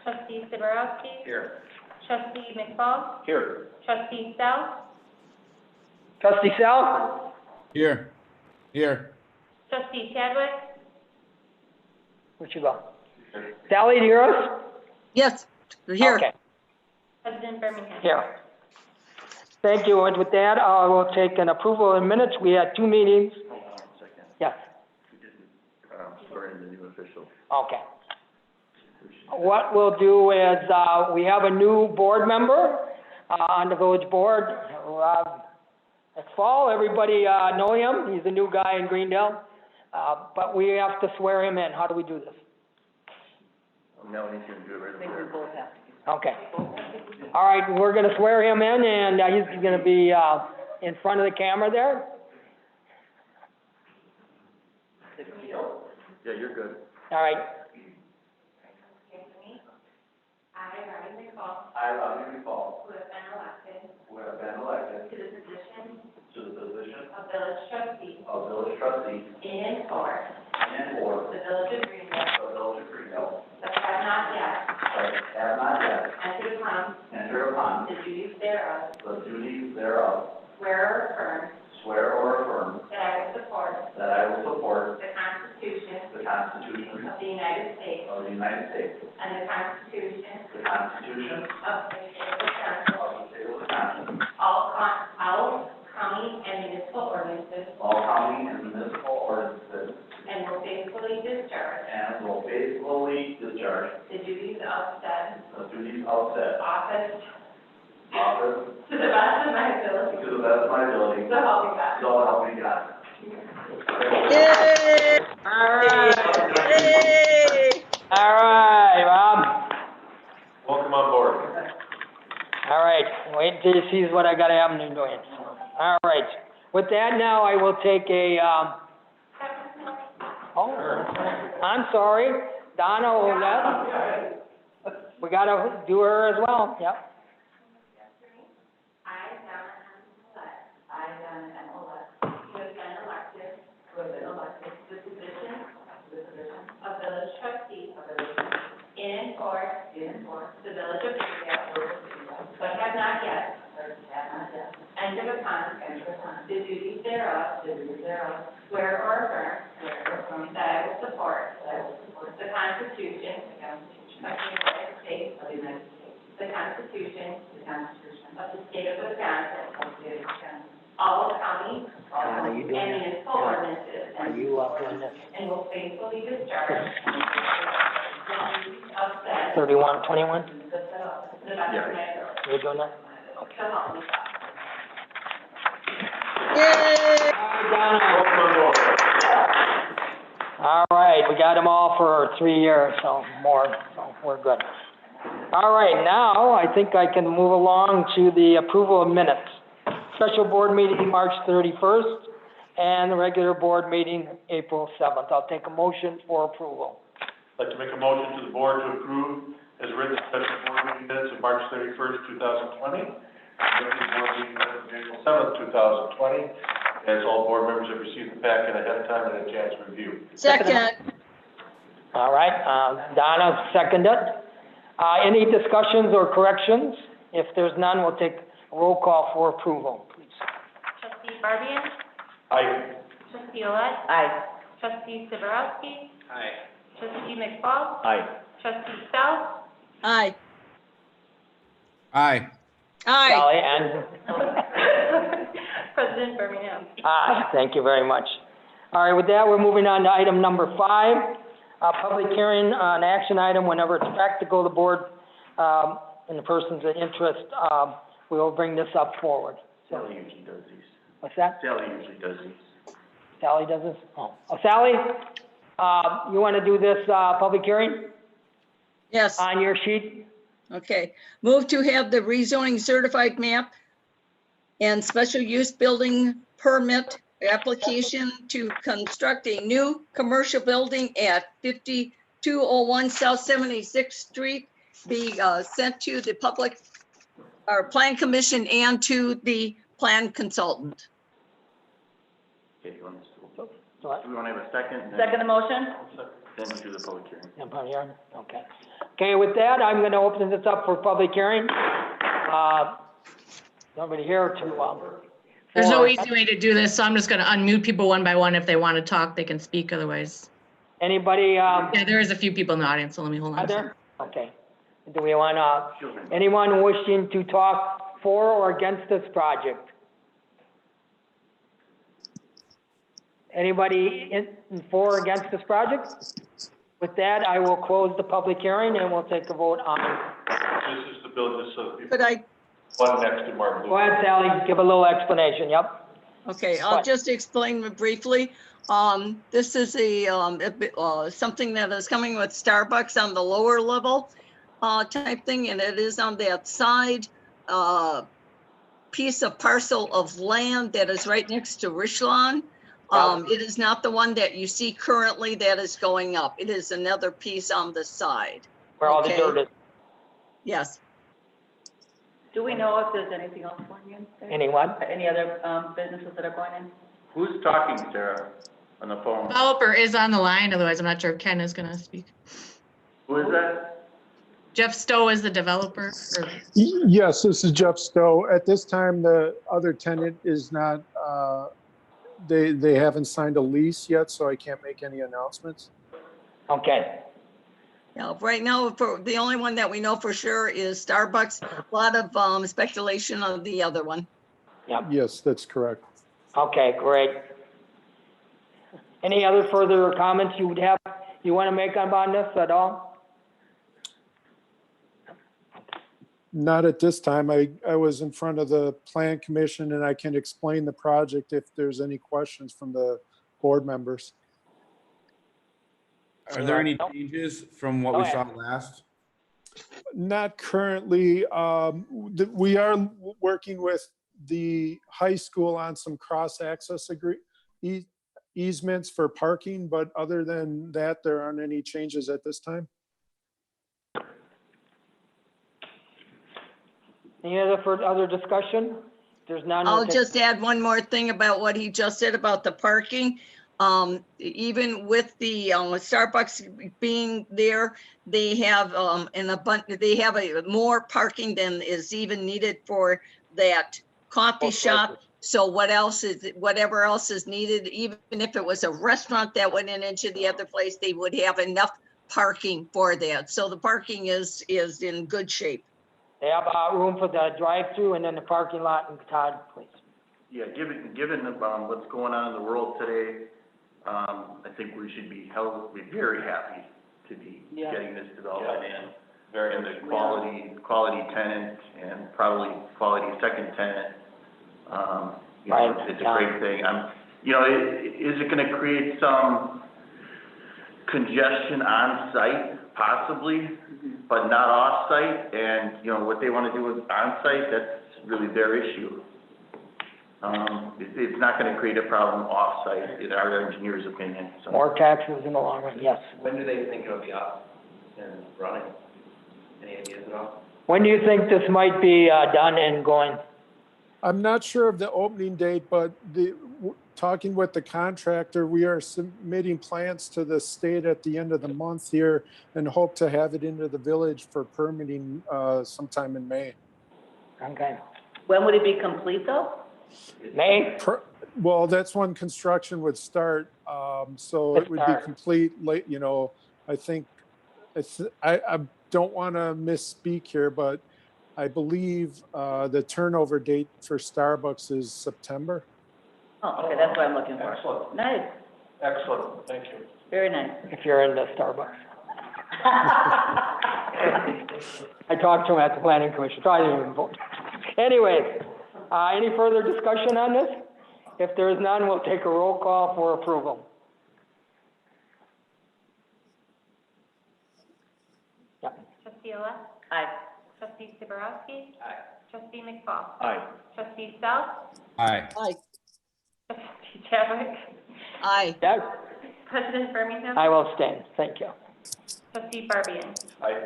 Trustee Siborowski? Here. Trustee McFall? Here. Trustee Sal? Trustee Sal? Here. Here. Trustee Chadwick? Where'd you go? Sally, do you hear us? Yes, here. Okay, President Birmingham? here. Thank you, and with that, we'll take an approval in minutes. We had 2 meetings. Hold on a second. Yes, We didn't, swear in the new official. okay. What we'll do is, we have a new board member, on the village board, Rob McFall. Everybody, know him. He's a new guy in Greendale. But we have to swear him in. How do we do this? Melanie's gonna do it right over there. Okay. All right, we're gonna swear him in, and he's gonna be, in front of the camera there. Yeah, you're good. All right. I, Rodney McFall, I, Rodney McFall, who have been elected who have been elected to the position to the position of village trustee of village trustee in or and/or the village of Greendale, the village of Greenville, but have not yet but have not yet entered upon the duties thereof, duties thereof, swear or affirm swear or affirm that I will support that I will support the Constitution the Constitution of the United States of the United States, and the Constitution the Constitution of the State of Wisconsin, of the state of Wisconsin, all county and municipal ordinances, all county and municipal ordinances, and will faithfully discharge and will faithfully discharge the duties of said the duties of said office office to the best of my ability. to the best of my ability, So help me God. so help me God. Yay! All right. Yay! All right, Rob. Welcome on board. All right, wait till you see what I got happening doing. All right, with that now, I will take a, I'm sorry, Donna Olet. We gotta do her as well, yep. I, Donna M. Olet, who have been elected to the position of village trustee in or the village of Greendale, but have not yet entered upon the duties thereof, swear or affirm that I will support the Constitution of the United States, the Constitution of the State of Wisconsin, all county Are you doing and this? municipal ordinances, Are you doing this? and will faithfully discharge the duties of said 3121, to the best of my ability. you doing that? So help me God. Yay! All right, we got them all for 3 years, so more, so we're good. All right, now I think I can move along to the approval of minutes. Special board meeting March 31st and the regular board meeting April 7th. I'll take a motion for approval. I'd like to make a motion to the board to approve as written special board meeting minutes of March 31st, 2020, and regular board meeting minutes of April 7th, 2020, as all board members have received the packet ahead of time and had a chance to review. Second. All right, Donna seconded. Any discussions or corrections? If there's none, we'll take a roll call for approval, please. Trustee Barbian? Aye. Trustee Olet? Aye. Trustee Siborowski? Aye. Trustee McFall? Aye. Trustee Sal? Aye. Aye. Aye. Sally, and President Birmingham? aye, thank you very much. All right, with that, we're moving on to item number 5, public hearing on action item whenever it's practical, the board, and the person's of interest, we will bring this up forward. Sally usually does these. What's that? Sally usually does these. Sally does this? Oh, Sally, you want to do this, public hearing Yes, on your sheet? okay. Move to have the rezoning certified map and special use building permit application to construct a new commercial building at 5201 South 76th Street be sent to the public, or plan commission and to the plan consultant. Okay, you want us to, What? do we want to have a second? Second the motion? Then we do the public hearing. Yeah, public hearing? Okay. Okay, with that, I'm gonna open this up for public hearing. Nobody here to, There's no for- easy way to do this, so I'm just gonna unmute people one by one. If they want to talk, they can speak, otherwise. Anybody, Yeah, there is a few people in the audience, so let me hold on are a second. there? Okay. Do we wanna, anyone wishing to talk for or against this project? Anybody for or against this project? With that, I will close the public hearing and we'll take a vote on. This is the bill, just so the people, But I, one next to Mark Go Blue. ahead, Sally, give a little explanation, yep. okay, I'll What? just explain briefly. This is something that is coming with Starbucks on the lower level, type thing, and it is on that side, piece of parcel of land that is right next to Richland. It is not the one that you see currently that is going up. It is another piece on the side. Where all the Okay. dirt is. Yes. Do we know if there's anything else going in there? Anyone? Any other businesses that are going in? Who's talking, Sarah, on the phone? Developer is on the line, otherwise I'm not sure if Ken is gonna speak. Who is that? Jeff Stowe is the developer, or Yes, this is Jeff Stowe. At this time, the other tenant is not, they haven't signed a lease yet, so I can't make any announcements. Okay, Yeah, right now, the only one that we know for sure is Starbucks. A lot of speculation on the other one. Yes, that's correct. okay, great. Any other further comments you would have, you want to make on this at all? Not at this time. I was in front of the plan commission and I can explain the project if there's any questions from the board members. Are there any changes from what we saw last? Not currently. We are working with the high school on some cross-access easements for parking, but other than that, there aren't any changes at this time. Any other discussion? There's none. I'll we'll take- just add one more thing about what he just said about the parking. Even with the Starbucks being there, they have more parking than is even needed for that coffee shop. So whatever else is needed, even if it was a restaurant that went into the other place, they would have enough parking for that. So the parking is in good shape. They have, room for the drive-through and then the parking lot in Todd, please. Yeah, given what's going on in the world today, I think we should be very happy to be Yeah. getting this development in. Very And the quality tenant and probably quality second tenant. Right, It's a yeah. great thing. Is it gonna create some congestion on site? Possibly, but not off site. And, what they wanna do with on site, that's really their issue. It's not gonna create a problem off site, in our engineer's opinion, so. More taxes in the long run, yes. When do they think it'll be up and running? Any ideas at all? When do you think this might be, done and going? I'm not sure of the opening date, but talking with the contractor, we are submitting plans to the state at the end of the month here and hope to have it into the village for permitting sometime in May. Okay. When would it be complete though? May? Well, that's when construction would start. So it would be Start. complete late, I think, I don't want to misspeak here, but I believe the turnover date for Starbucks is September. Oh, okay, that's what I'm looking for. Excellent, Nice, excellent, thank you. very nice. If you're in the Starbucks. I talked to him at the planning commission, so I didn't even vote. Anyways, any further discussion on this? If there is none, we'll take a roll call for approval. Trustee Ola? Aye. Trustee Siborowski? Aye. Trustee McFall? Aye. Trustee Self? Aye. Aye. Trustee Chadwick? Aye. Yes, President Birmingham? I will abstain, thank you. Trustee Barbian? Aye.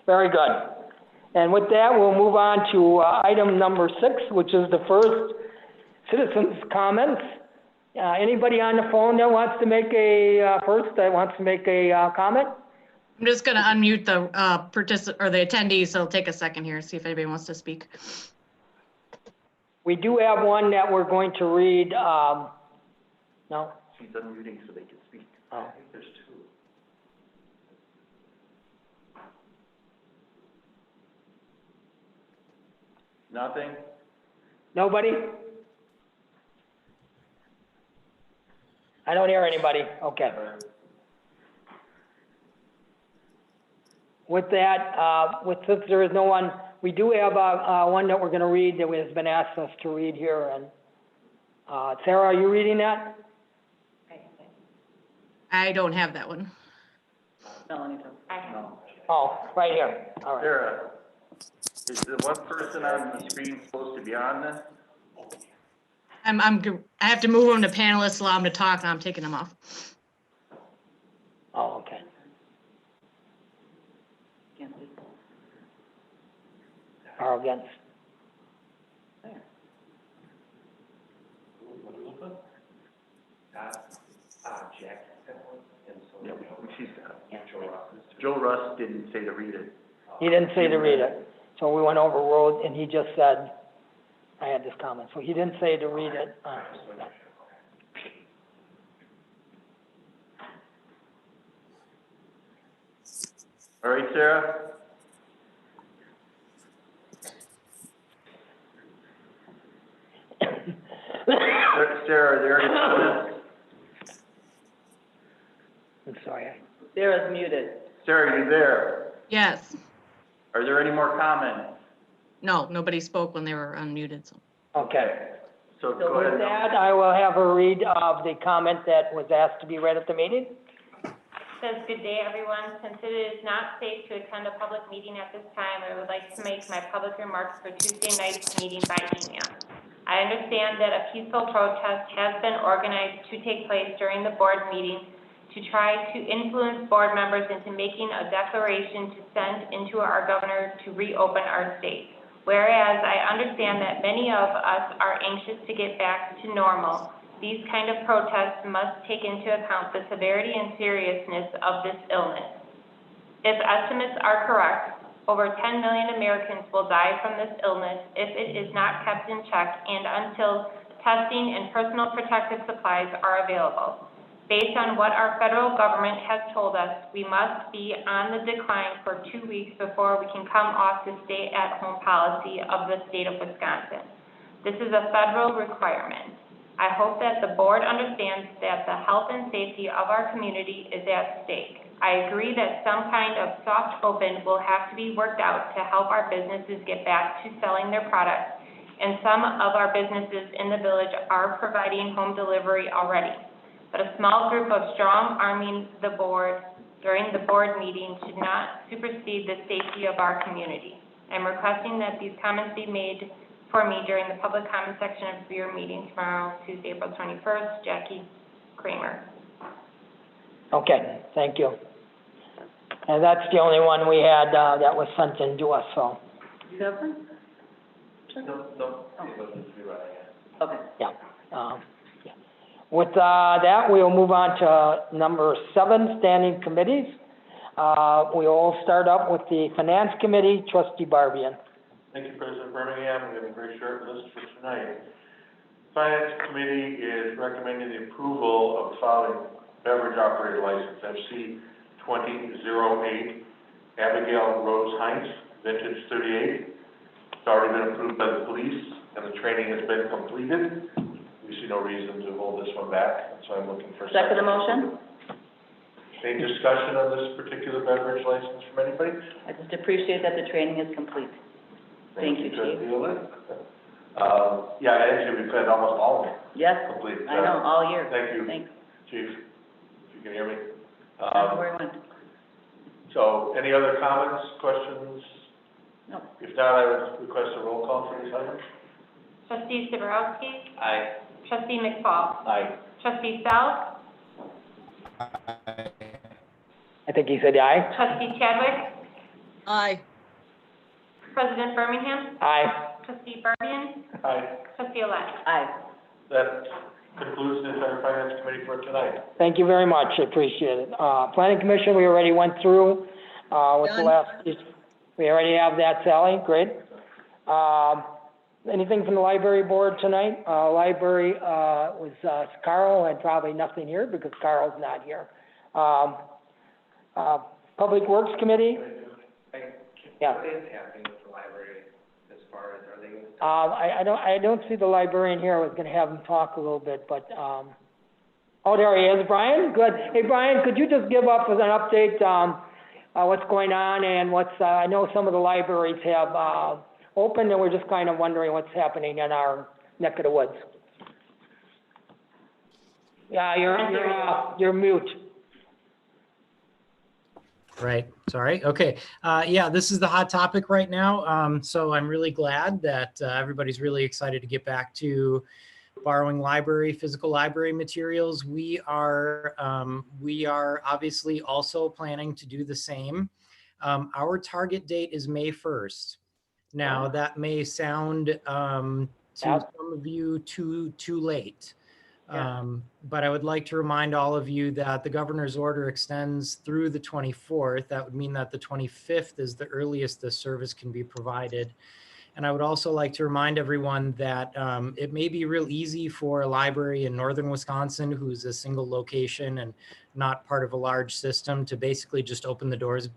Very good. And with that, we'll move on to item number 6, which is the first citizens' comments. Anybody on the phone that wants to make a comment? I'm just gonna unmute the, or the attendees, so it'll take a second here, see if anybody wants to speak. We do have one that we're going to read, no? She's unmuting so they can speak. Oh. I think there's two. Nothing? Nobody? I don't hear anybody, okay. With that, since there is no one, we do have, one that we're gonna read that has been asked us to read here, and, Sarah, are you reading that? I don't have that one. Melanie does. I have. Oh, right here, all right. Sarah, is the one person on the screen supposed to be on this? I have to move them to panelists, allow them to talk, and I'm taking them off. Oh, okay. Can't see. Or against, Jack, and so. Yeah, she's got it. Joe Russ didn't say to read it. he didn't say to read it, so we went over road, and he just said, I had this comment, so he didn't say to read it. All right, Sarah? Sarah, are there any comments? I'm sorry, Sarah's muted. Sarah, are you there? Yes. Are there any more comments? No, nobody spoke when they were unmuted, so. okay. So So go ahead. with that, I will have her read of the comment that was asked to be read at the meeting. Says, good day, everyone. Since it is not safe to attend a public meeting at this time, I would like to make my public remarks for Tuesday night's meeting by email. I understand that a peaceful protest has been organized to take place during the board meeting to try to influence board members into making a declaration to send into our governor to reopen our state. Whereas I understand that many of us are anxious to get back to normal, these kind of protests must take into account the severity and seriousness of this illness. If estimates are correct, over 10 million Americans will die from this illness if it is not kept in check and until testing and personal protective supplies are available. Based on what our federal government has told us, we must be on the decline for 2 weeks before we can come off the stay-at-home policy of the state of Wisconsin. This is a federal requirement. I hope that the board understands that the health and safety of our community is at stake. I agree that some kind of soft open will have to be worked out to help our businesses get back to selling their products, and some of our businesses in the village are providing home delivery already. But a small group of strong arming the board during the board meeting should not supersede the safety of our community. I'm requesting that these comments be made for me during the public comment section of your meeting tomorrow, Tuesday, April 21st. Jackie Kramer. Okay, thank you. And that's the only one we had, that was sent in to us, so, You have one? No, it wasn't rewriting it. Okay. yeah. Yeah. With, that, we'll move on to number 7, standing committees. We'll start up with the Finance Committee, Trustee Barbian. Thank you, President Birmingham. We have a very short list for tonight. Finance Committee is recommending the approval of the following beverage operator license, FC 2008, Abigail Rose Heinz, vintage 38. It's already been approved by the police, and the training has been completed. We see no reason to hold this one back, so I'm looking for a second. Second the motion? Any discussion on this particular beverage license from anybody? I just appreciate that the training is complete. Thank you, Chief. Trustee Olin. Yeah, actually, we've had almost all of them Yes, complete. I know, all year. Thank you, Thanks. Chief, if you can hear me. I don't know where it went. So, any other comments, questions? No. If not, I would request a roll call for these items. Trustee Siborowski? Aye. Trustee McFall? Aye. Trustee South? I think he said aye. Trustee Chadwick? Aye. President Birmingham? Aye. Trustee Barbian? Aye. Trustee Alette? Aye. That concludes the entire Finance Committee for tonight. Thank you very much, I appreciate it. Planning Commission, we already went through. What's the Done. last piece? We already have that, Sally, great. Anything from the library board tonight? Library, was, Carl had probably nothing here because Carl's not here. Public Works Committee? Yeah. What is happening with the library as far as, are they? I don't see the librarian here. I was gonna have him talk a little bit, but, oh, there he is, Brian, good. Hey, Brian, could you just give us an update, what's going on and what's, I know some of the libraries have, opened and we're just kind of wondering what's happening in our neck of the woods. Yeah, you're mute. Right, sorry, okay. Yeah, this is the hot topic right now. So I'm really glad that everybody's really excited to get back to borrowing physical library materials. We are obviously also planning to do the same. Our target date is May 1st. Now, that may sound to some of you too late. But I would like to remind all of you that the governor's order extends through the 24th. That would mean that the 25th is the earliest this service can be provided. And I would also like to remind everyone that it may be real easy for a library in northern Wisconsin who's a single location and not part of a large system to basically just open the doors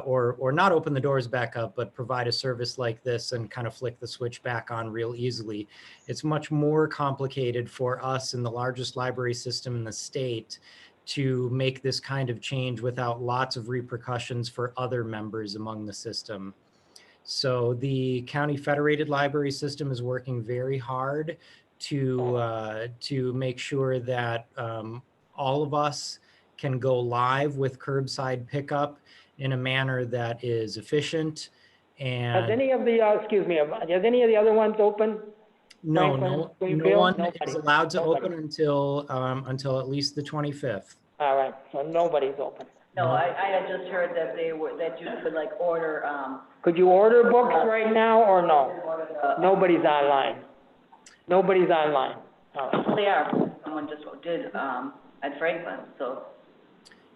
or not open the doors back up, but provide a service like this and kind of flick the switch back on real easily. It's much more complicated for us in the largest library system in the state to make this kind of change without lots of repercussions for other members among the system. So the county federated library system is working very hard to make sure that all of us can go live with curbside pickup in a manner that is efficient and. Has any of the, excuse me, has any of the other ones open? No, Franklin, no Greenfield? one Nobody. is allowed to Nobody. open until at least the 25th. All right, so nobody's open. No, I had just heard that that you could like order, Could you order books right now or no? Nobody's online. Nobody's online. All right. they are, someone just did, at Franklin, so.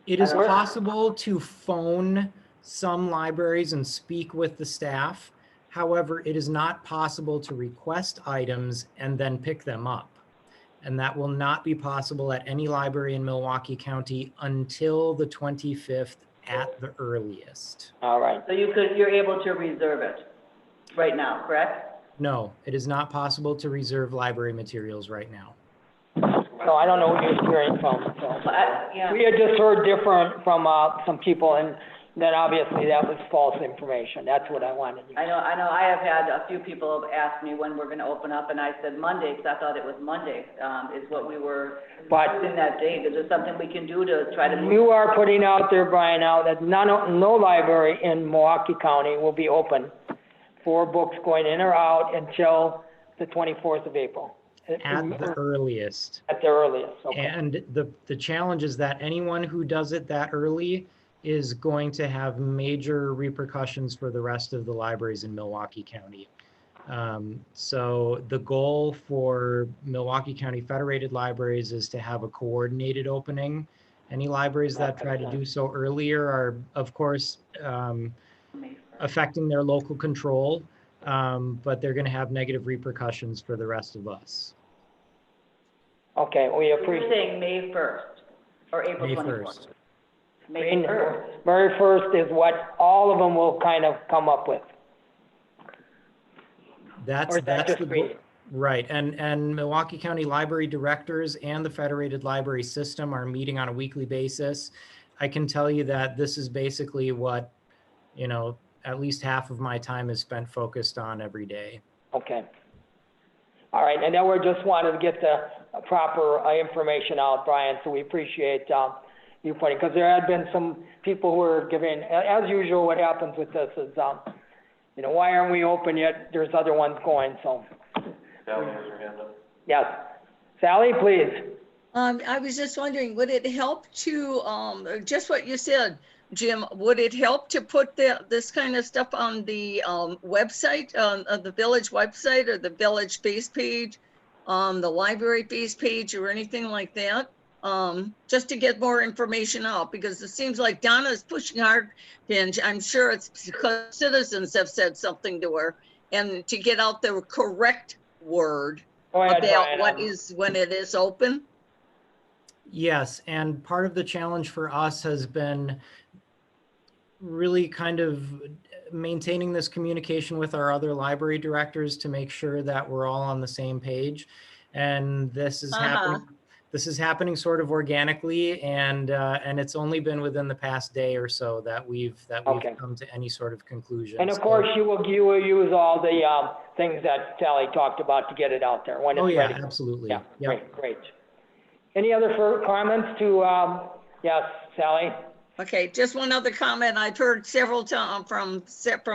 It is possible to phone some libraries and speak with the staff. However, it is not possible to request items and then pick them up. And that will not be possible at any library in Milwaukee County until the 25th at the earliest. All right. So you're able to reserve it right now, correct? No, it is not possible to reserve library materials right now. So I don't know who you're hearing from, so. Yeah. We had just heard different from, some people, and then obviously that was false information. That's what I wanted. I know, I have had a few people have asked me when we're gonna open up, and I said Monday, because I thought it was Monday, is what we were But in that date. Is there something we can do to try to move? you are putting out there, Brian, now that no library in Milwaukee County will be open for books going in or out until the 24th of April. At the earliest. At the earliest, okay. And the challenge is that anyone who does it that early is going to have major repercussions for the rest of the libraries in Milwaukee County. So the goal for Milwaukee County Federated Libraries is to have a coordinated opening. Any libraries that try to do so earlier are, of course, affecting their local control, but they're going to have negative repercussions for the rest of us. Okay, we You're appreciate. saying May 1st, or April May 24th? 1st. May 1st. Very first is what all of them will kind of come up with. That's Or is that the just goal. me? Right, and Milwaukee County Library Directors and the Federated Library System are meeting on a weekly basis. I can tell you that this is basically what, at least half of my time is spent focused on every day. Okay. All right, and then we just wanted to get the proper information out, Brian, so we appreciate you putting, because there had been some people who were giving, as usual, what happens with this is, why aren't we open yet? There's other ones going, so. Sally has her hand up. Yes. Sally, please. I was just wondering, would it help to, just what you said, Jim, would it help to put this kind of stuff on the website, on the village website or the village face page, the library face page or anything like that? just to get more information out, because it seems like Donna is pushing hard, and I'm sure it's because citizens have said something to her, and to get out the correct word Go ahead, about Brian. what is, when it is open. Yes, and part of the challenge for us has been really kind of maintaining this communication with our other library directors to make sure that we're all on the same page. And this is happening Uh-huh. sort of organically, and it's only been within the past day or so that we've Okay. come to any sort of conclusion. And of So- course, you will use all the things that Sally talked about to get it out there when it's Oh, yeah, ready. absolutely. Yeah, Yep. great. Any other comments to, yes, Sally? Okay, just one other comment. I've heard several times from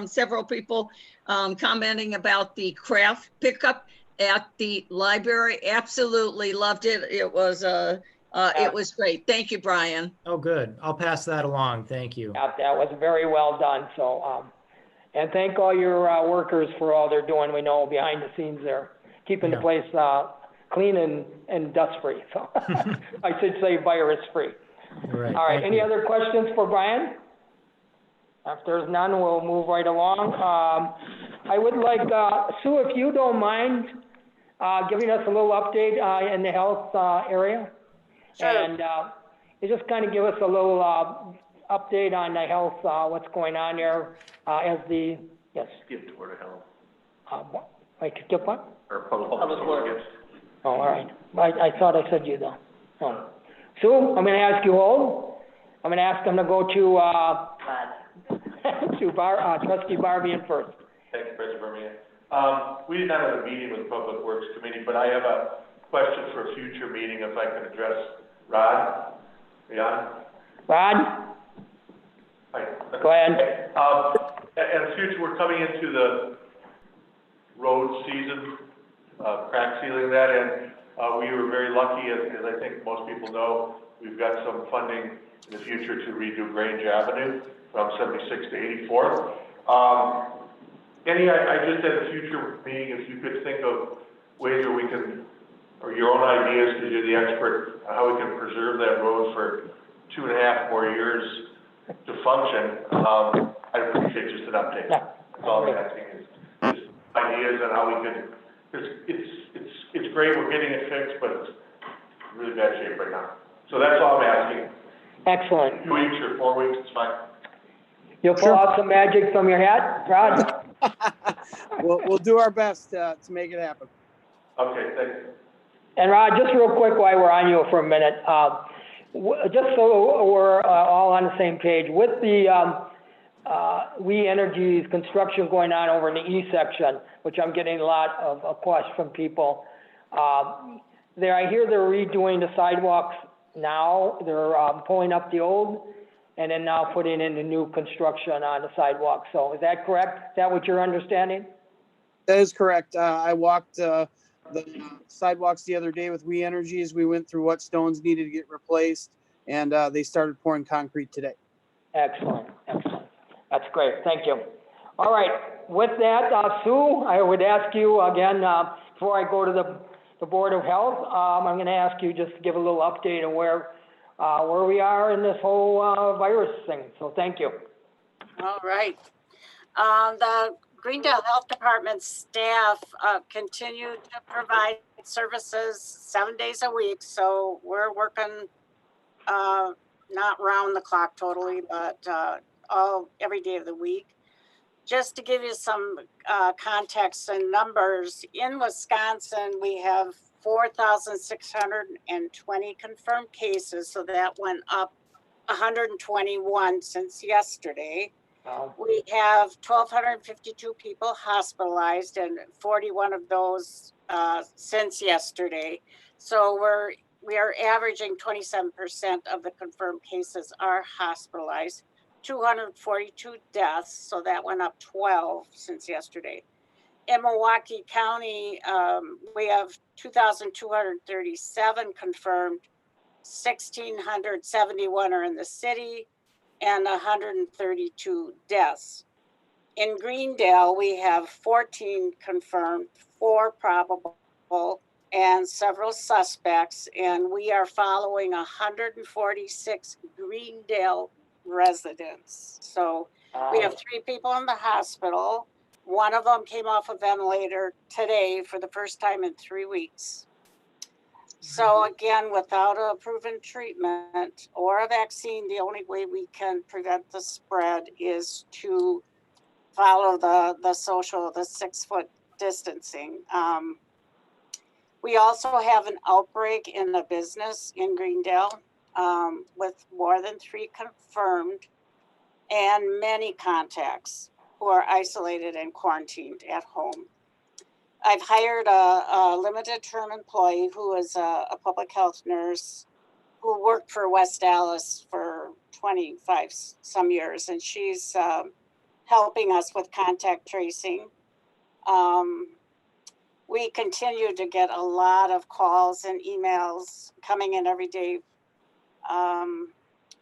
several people commenting about the craft pickup at the library. Absolutely loved it. It was great. Thank you, Brian. Oh, good. I'll pass that along. Thank you. Yeah, that was very well done, so, and thank all your workers for all they're doing, we know, behind the scenes there, keeping the Yeah. place clean and dust-free, so, I should say virus-free. Right. All right, thank any you. other questions for Brian? If there's none, we'll move right along. I would like, Sue, if you don't mind, giving us a little update in the health area? Sure. And you just kind of give us a little update on the health, what's going on there yes. Skip toward a health, Like, skip what? or public works. Oh, all right. I thought I said you though. Oh. Sue, I'm gonna ask you hold. I'm gonna ask them to go to, trustee Barbian first. Thank you, President Bermier. We did not have a meeting with the Public Works Committee, but I have a question for a future meeting, if I can address Rod. Are you on? Rod, Hi. go ahead. In the future, we're coming into the road season, crack sealing that, and we were very lucky, as I think most people know, we've got some funding in the future to redo Grange Avenue from 76 to 84th. I just had a future meeting, if you could think of ways where we can, or your own ideas, because you're the expert, on how we can preserve that road for 2.5 more years to function. I'd appreciate just an update. Yeah. That's all I'm asking is just ideas on how we could, because it's great, we're getting it fixed, but it's really bad shape right now. So that's all I'm asking. Excellent. 2 weeks or 4 weeks, it's fine. You'll pull out some magic from your hat, Rod? We'll do our best to make it happen. Okay, thanks. And Rod, just real quick while we're on you for a minute, just so we're all on the same page, with the We Energies construction going on over in the east section, which I'm getting a lot of questions from people. I hear they're redoing the sidewalks now. They're pulling up the old and then now putting in the new construction on the sidewalk. So is that correct? Is that what you're understanding? That is correct. I walked the sidewalks the other day with We Energies. We went through what stones needed to get replaced, and they started pouring concrete today. Excellent. That's great. Thank you. All right. With that, Sue, I would ask you again, before I go to the Board of Health, I'm going to ask you just to give a little update on where we are in this whole virus thing. So thank you. All right. The Greendale Health Department staff continue to provide services 7 days a week. So we're working not round the clock totally, but every day of the week. Just to give you some context and numbers, in Wisconsin, we have 4,620 confirmed cases, so that went up 121 since yesterday. Wow. We have 1,252 people hospitalized, and 41 of those since yesterday. So we are averaging 27% of the confirmed cases are hospitalized. 242 deaths, so that went up 12 since yesterday. In Milwaukee County, we have 2,237 confirmed, 1,671 are in the city, and 132 deaths. In Greendale, we have 14 confirmed, 4 probable, and several suspects, and we are following 146 Greendale residents. So we have 3 people in the hospital. One of them came off a ventilator today for the first time in 3 weeks. So again, without a proven treatment or a vaccine, the only way we can prevent the spread is to follow the 6-foot distancing. We also have an outbreak in a business in Greendale with more than 3 confirmed and many contacts who are isolated and quarantined at home. I've hired a limited term employee who is a public health nurse who worked for West Dallas for 25 some years, and she's helping us with contact tracing. We continue to get a lot of calls and emails coming in every day.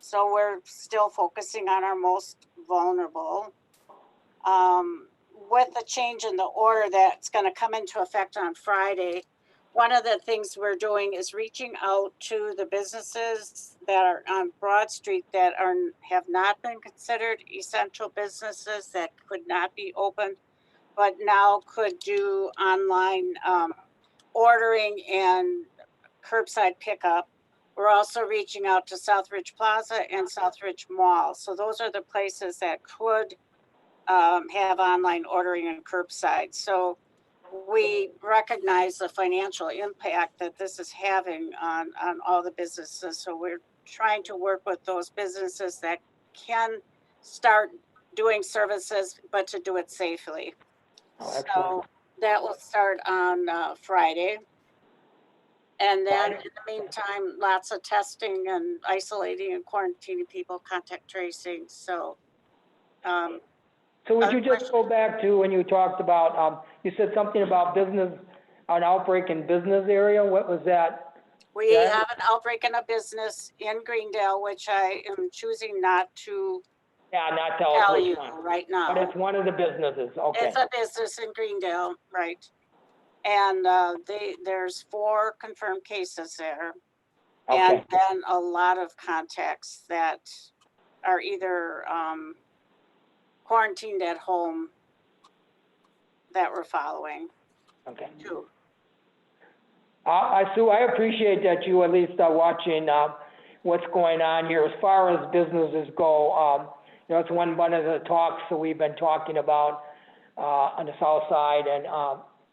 So we're still focusing on our most vulnerable. With the change in the order that's going to come into effect on Friday, one of the things we're doing is reaching out to the businesses that are on Broad Street that have not been considered essential businesses, that could not be open, but now could do online ordering and curbside pickup. We're also reaching out to Southridge Plaza and Southridge Mall. So those are the places that could have online ordering and curbside. So we recognize the financial impact that this is having on all the businesses. So we're trying to work with those businesses that can start doing services, but to do it safely. So that will start on Friday. And then in the meantime, lots of testing and isolating and quarantining people, contact tracing. So, So would you just go back to when you talked about, you said something about business, an outbreak in business area? What was that? We have an outbreak in a business in Greendale, which I am choosing not to not tell you right now. But it's one of the businesses, okay. It's a business in Greendale, right? And there's 4 confirmed cases there. Okay. And then a lot of contacts that are either quarantined at home that we're following. Okay. Too. Sue, I appreciate that you at least are watching what's going on here. As far as businesses go, you know, it's one of the talks that we've been talking about on the south side, and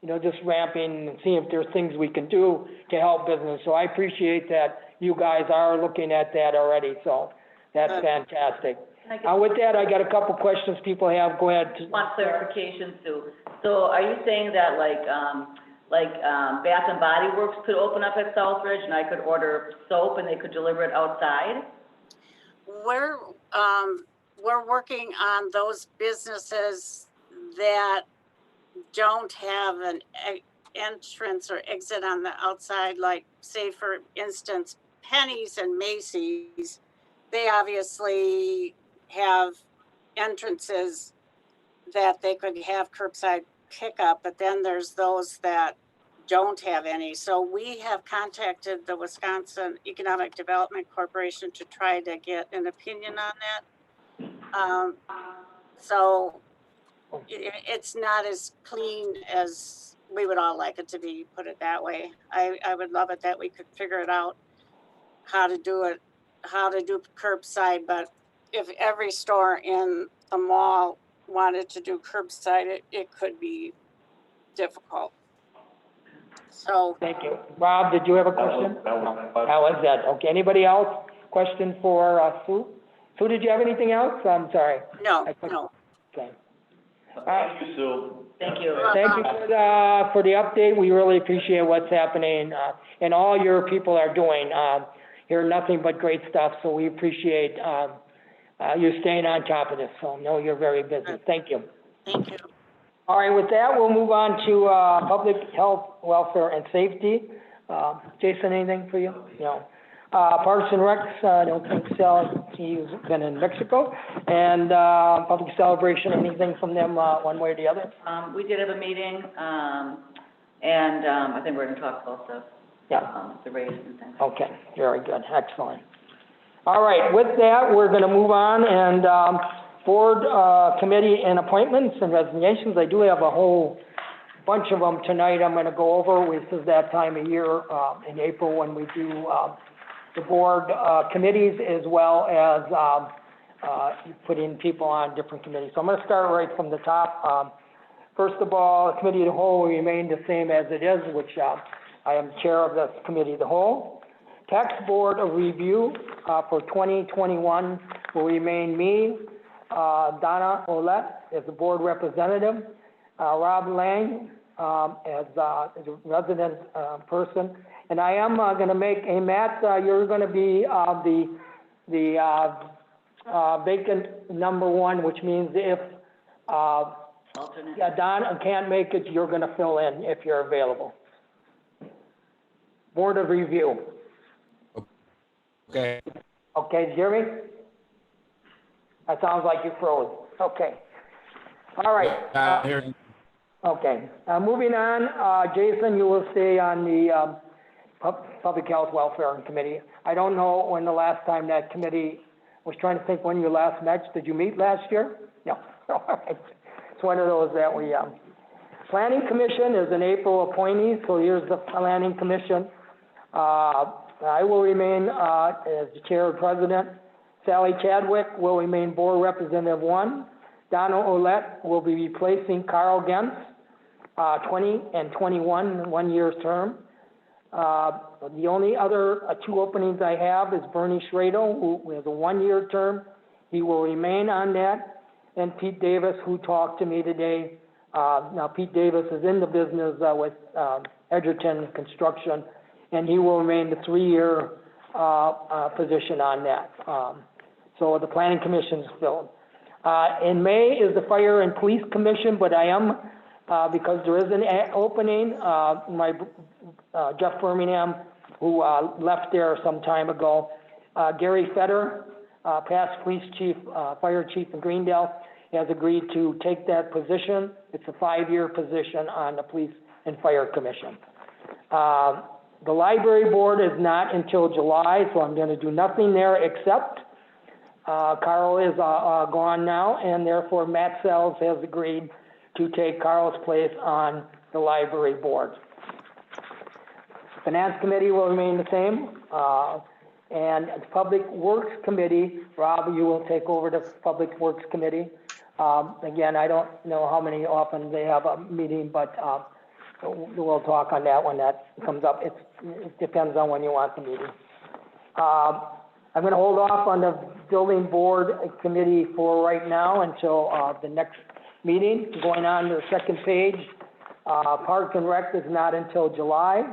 you know, just ramping and seeing if there's things we can do to help business. So I appreciate that you guys are looking at that already. So that's fantastic. With that, I got a couple questions people have. Go ahead. One clarification, Sue. So are you saying that Bath and Body Works could open up at Southridge and I could order soap and they could deliver it outside? We're working on those businesses that don't have an entrance or exit on the outside, like say for instance, Penny's and Macy's. They obviously have entrances that they could have curbside pickup, but then there's those that don't have any. So we have contacted the Wisconsin Economic Development Corporation to try to get an opinion on that. So it's not as clean as we would all like it to be, put it that way. I would love it that we could figure it out, how to do curbside, but if every store in the mall wanted to do curbside, it could be difficult. So. Thank you. Rob, did you have a question? That was that. Okay, anybody else? Question for Sue? Sue, did you have anything else? I'm sorry. No. Okay. Thank you, Sue. Thank you. Thank you for the update. We really appreciate what's happening, and all your people are doing. You're nothing but great stuff, so we appreciate you staying on top of this. So I know you're very busy. Thank you. Thank you. All right, with that, we'll move on to public health, welfare, and safety. Jason, anything for you? No. Parks and Recs, I don't think so. He's been in Mexico. And public celebration, anything from them one way or the other? We did have a meeting And, I think we're gonna talk about the raise and things. Okay, very good, excellent. All right, with that, we're gonna move on and, board, committee and appointments and resignations. I do have a whole bunch of them tonight I'm gonna go over. This is that time of year, in April when we do, the board, committees as well as, putting people on different committees. So I'm gonna start right from the top. First of all, Committee of the Whole will remain the same as it is, which, I am chair of this Committee of the Whole. Tax Board of Review, for 2021 will remain me, Donna Olet as the board representative, Rob Lang, as a resident, person. And I am, gonna make a Matt, you're gonna be, the vacant number one, which means if, Alternate. yeah, Don can't make it, you're gonna fill in if you're available. Board of Review. Okay. Okay, did you hear me? That sounds like you froze. Okay. All right. Here. Okay. Moving on, Jason, you will stay on the, Public Health Welfare Committee. I don't know when the last time that committee, was trying to think when you last met. Did you meet last year? No. All right. It's one of those that we, Planning Commission is an April appointee, so here's the Planning Commission. I will remain, as the chair and president. Sally Chadwick will remain board representative 1. Donna Olet will be replacing Carl Gens, 20 and 21, 1 year term. The only other 2 openings I have is Bernie Schradel, who has a 1 year term. He will remain on that. And Pete Davis, who talked to me today. Now Pete Davis is in the business, with, Edgerton Construction, and he will remain the 3-year, position on that. So the Planning Commission is filled. In May is the Fire and Police Commission, but I am, because there is an opening, Jeff Birmingham, who, left there some time ago. Gary Fetter, past police chief, fire chief in Greendale, has agreed to take that position. It's a 5-year position on the Police and Fire Commission. The Library Board is not until July, so I'm gonna do nothing there except, Carl is, gone now, and therefore Matt Sells has agreed to take Carl's place on the Library Board. Finance Committee will remain the same, and the Public Works Committee, Rob, you will take over the Public Works Committee. Again, I don't know how many often they have a meeting, but, we'll talk on that when that comes up. It depends on when you want the meeting. I'm gonna hold off on the Building Board Committee for right now until, the next meeting. Going on to the second page, Parks and Rec is not until July.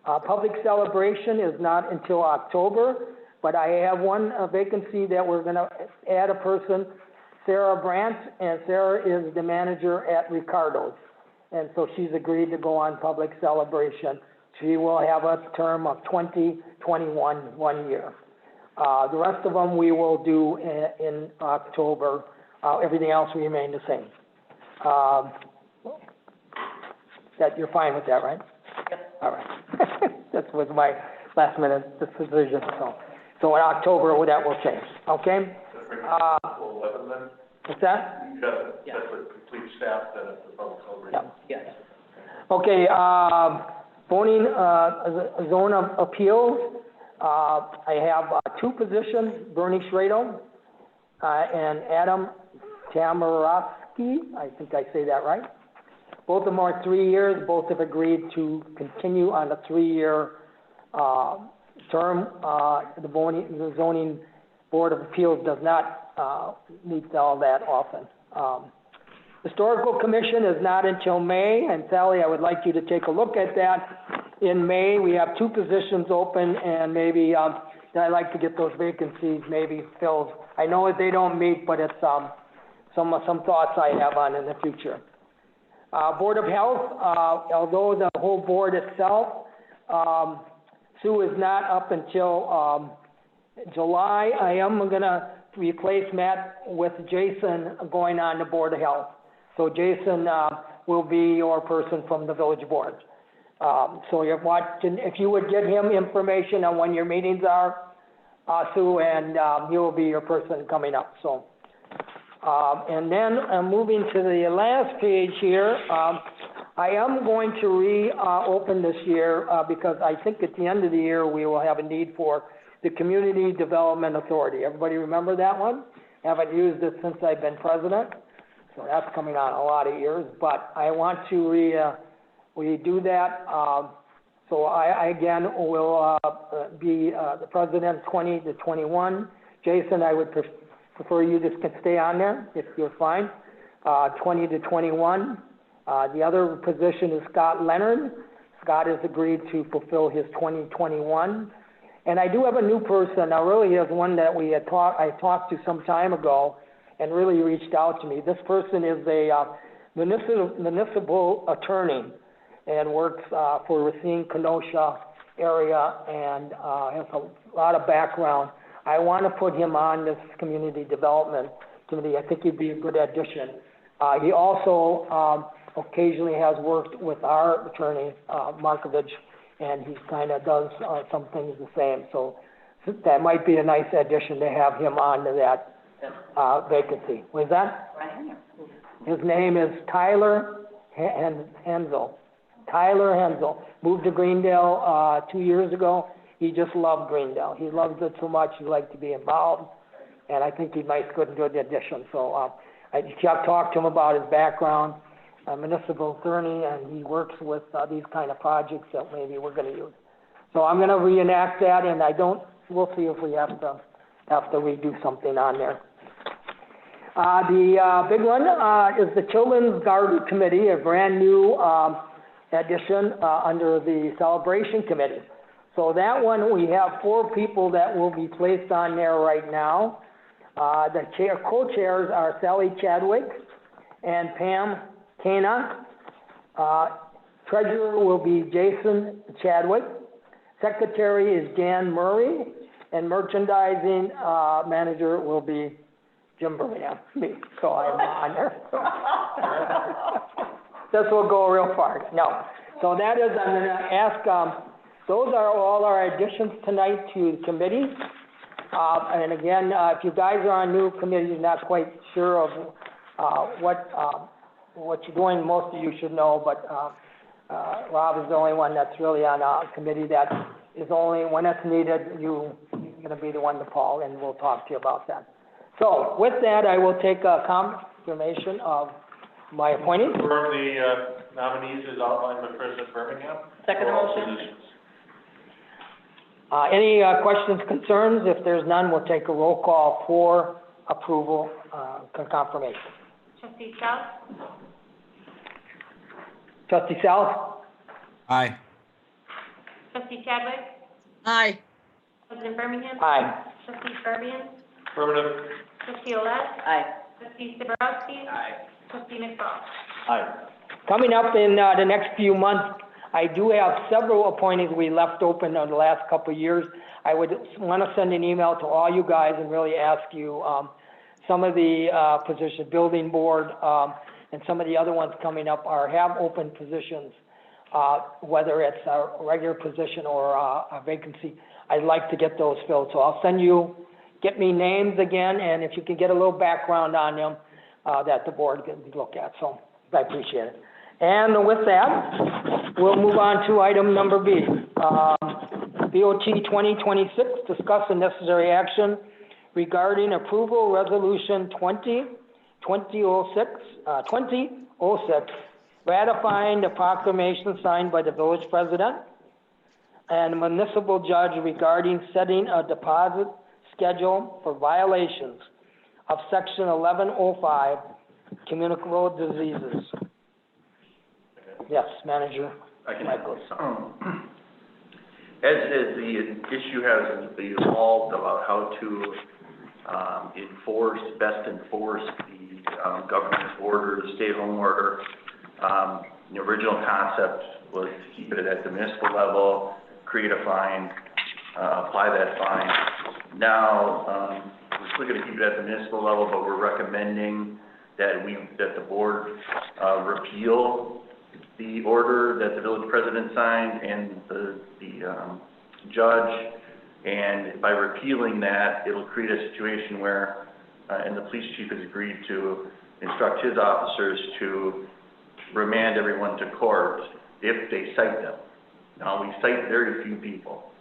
Public Celebration is not until October, but I have one vacancy that we're gonna add a person, Sarah Brandt, and Sarah is the manager at Ricardo's. And so she's agreed to go on Public Celebration. She will have a term of 2021, 1 year. The rest of them we will do in October. Everything else will remain the same. That, you're fine with that, right? Yep. All right. That was my last minute decision, so in October, that will change, okay? Full 11 then? What's that? You got it, that's a complete staff then at the public celebration? Yeah. Yes. Okay, zoning, zone of appeals, I have 2 positions, Bernie Schradel, and Adam Tamarowski, I think I say that right. Both of them are 3 years, both have agreed to continue on a 3-year, term. The zoning board of appeals does not, meet all that often. Historical Commission is not until May, and Sally, I would like you to take a look at that. In May, we have 2 positions open, and maybe, I'd like to get those vacancies maybe filled. I know that they don't meet, but it's, some thoughts I have on in the future. Board of Health, although the whole board itself, Sue is not up until, July. I am gonna replace Matt with Jason going on the Board of Health. So Jason, will be your person from the village board. So you're watching, if you would get him information on when your meetings are, Sue, and, he will be your person coming up, so. And then, moving to the last page here, I am going to open this year, because I think at the end of the year, we will have a need for the Community Development Authority. Everybody remember that one? Haven't used it since I've been president, so that's coming on a lot of years, but I want to redo that. So I again will, be, the president 20 to 21. Jason, I would prefer you just can stay on there if you're fine. 20 to 21. The other position is Scott Leonard. Scott has agreed to fulfill his 2021. And I do have a new person. Now, really is one that I talked to some time ago and really reached out to me. This person is a municipal attorney and works for Racine, Kenosha area, and has a lot of background. I want to put him on this community development committee. I think he'd be a good addition. He also occasionally has worked with our attorney, Markovich, and he kind of does some things the same. So that might be a nice addition to have him on to that vacancy. Was that? His name is Tyler Hensel. Tyler Hensel moved to Greendale 2 years ago. He just loved Greendale. He loves it so much. He liked to be involved, and I think he might good addition. So I just talked to him about his background, a municipal attorney, and he works with these kind of projects that maybe we're going to use. So I'm going to reenact that, and we'll see if we have to redo something on there. The big one is the Children's Garden Committee, a brand new addition under the Celebration Committee. So that one, we have 4 people that will be placed on there right now. The co-chairs are Sally Chadwick and Pam Cana. Treasurer will be Jason Chadwick. Secretary is Jan Murray, and merchandising manager will be Jim Birmingham, me, so I'm on there. This will go real far. No, so that is, I'm going to ask, those are all our additions tonight to the committee. And again, if you guys are on new committees, not quite sure of what you're doing, most of you should know, but Rob is the only one that's really on a committee that is only, when it's needed, you're going to be the one to call, and we'll talk to you about that. So with that, I will take a confirmation of my appointee. For the nominees as outlined by President Birmingham. Second for all motion. positions. Any questions, concerns? If there's none, we'll take a roll call for approval, confirmation. Trustee South? Trustee South? Aye. Trustee Chadwick? Aye. President Birmingham? Aye. Trustee Fabian? Affirmative. Trustee Olet? Aye. Trustee Sabrowski? Aye. Trustee McFall? Aye. Coming up in the next few months, I do have several appointees we left open in the last couple of years. I would want to send an email to all you guys and really ask you, some of the positions, building board, and some of the other ones coming up have open positions, whether it's a regular position or a vacancy. I'd like to get those filled. So I'll get me names again, and if you can get a little background on them, that the board can look at. So I appreciate it. And with that, we'll move on to item number B. BOT 2026, discuss the necessary action regarding approval resolution 2006, ratifying the proclamation signed by the village president and municipal judge regarding setting a deposit schedule for violations of section 1105, communicable diseases. Yes, Manager Michaels. As the issue has evolved about how to best enforce the government's order, the stay-at-home order, the original concept was to keep it at the municipal level, create a fine, apply that fine. Now, we're still going to keep it at the municipal level, but we're recommending that the board, repeal the order that the village president signed and the judge. And by repealing that, it'll create a situation where, and the police chief has agreed to instruct his officers to remand everyone to court if they cite them. Now, we cite very few people.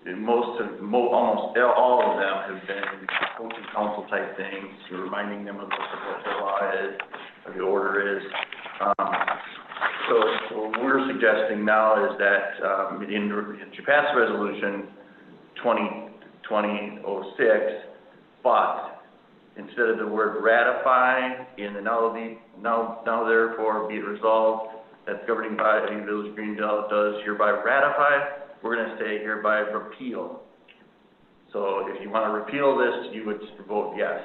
Almost all of them have been coaching council type things, reminding them of what the law is, or the order is. So what we're suggesting now is that, to pass resolution 2020-06, but instead of the word ratify in the now therefore be it resolved that the governing body of Village of Greendale does hereby ratify, we're gonna say hereby repeal. So if you wanna repeal this, you would vote yes.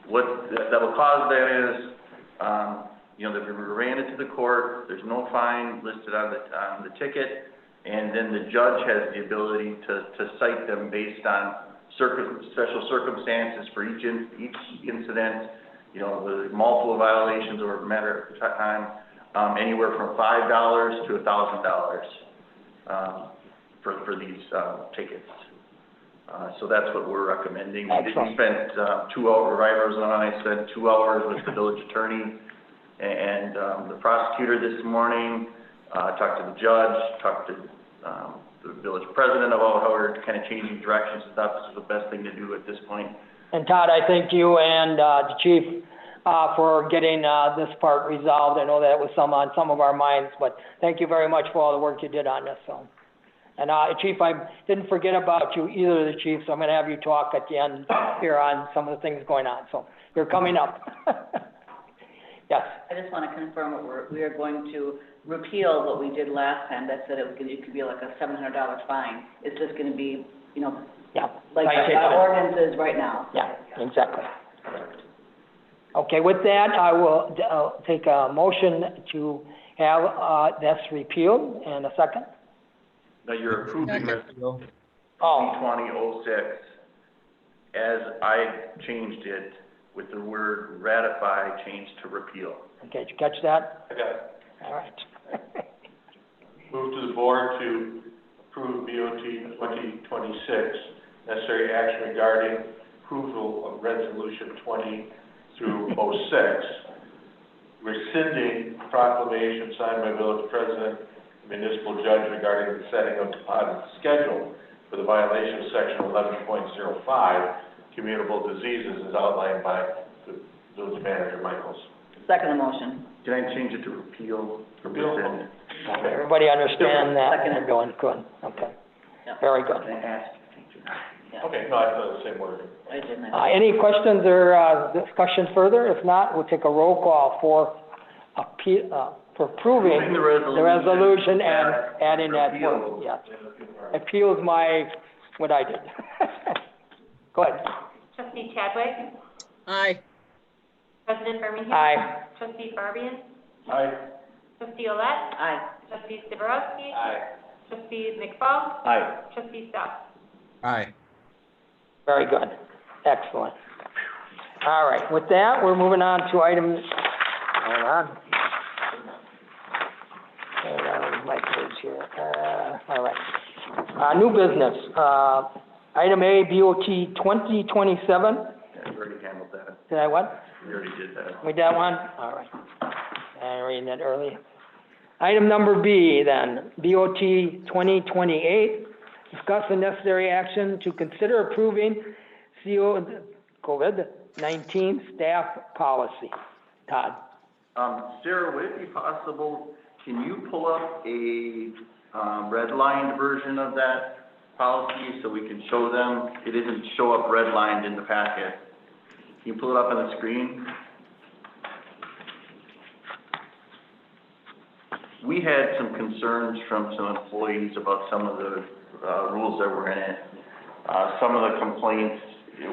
What that will cause then is, that we ran it to the court, there's no fine listed on the ticket, and then the judge has the ability to cite them based on special circumstances for each incident, the multiple violations over a matter of time, anywhere from $5 to $1,000 for these tickets. So that's what we're recommending. Excellent. We spent 2 hours, Rivers and I spent 2 hours with the village attorney and the prosecutor this morning, talked to the judge, talked to the village president about how we're kind of changing directions and stuff. This is the best thing to do at this point. And Todd, I thank you and the chief for getting this part resolved. I know that was on some of our minds, but thank you very much for all the work you did on this. So, and Chief, I didn't forget about you either, the chief. So I'm going to have you talk at the end here on some of the things going on. So you're coming up. Yes. I just want to confirm we are going to repeal what we did last time. That said it could be like a $700 fine. It's just going to be, Yeah. like our ordinance is right now. Yeah, exactly. Okay, with that, I will take a motion to have this repealed in a second. Now you're approving Repeal. 2020-06 as I changed it with the word ratify changed to repeal. Okay, did you catch that? I got it. All right. Move to the board to approve BOT 2026, necessary action regarding approval of resolution 20 through 06, rescinding proclamation signed by village president and municipal judge regarding the setting of deposit schedule for the violation of section 11.05, communicable diseases as outlined by the village manager, Michaels. Second motion. Can I change it to repeal? Repeal. Rescind? Okay, everybody understand that? Second. We're going good. Okay. Yeah. Very good. Can I ask you to change it? Yeah. Okay, no, I thought the same word. I didn't. Any questions or discussion further? If not, we'll take a roll call for approving Approving the resolution and and adding that repeal. word. Yes. Appeals what I did. Go ahead. Trustee Chadwick? Aye. President Birmingham? Aye. Trustee Farbian? Aye. Trustee Olet? Aye. Trustee Stiborowski? Aye. Trustee McFall? Aye. Trustee Stubbs? Aye. Very good. Excellent. All right, with that, we're moving on to items, hold on. My page here. All right. New business. Item A, BOT 2027. Yeah, you already handled that. Did I what? We already did that. We did that one? All right. I read that earlier. Item number B then, BOT 2028. Discuss the necessary action to consider approving COVID-19 staff policy. Todd? Sarah, would it be possible, can you pull up a redlined version of that policy so we can show them? It doesn't show up redlined in the packet. Can you pull it up on the screen? We had some concerns from some employees about some of the rules that were in it. Some of the complaints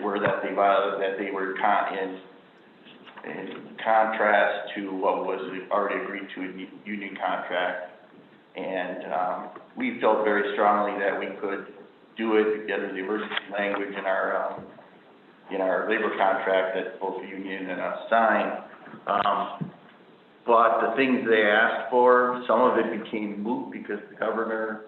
were that they violated, that they were in contrast to what was already agreed to in union contract. And we felt very strongly that we could do it, get the emergency language in our in our labor contract that both the union and us signed. But the things they asked for, some of it became moot because the governor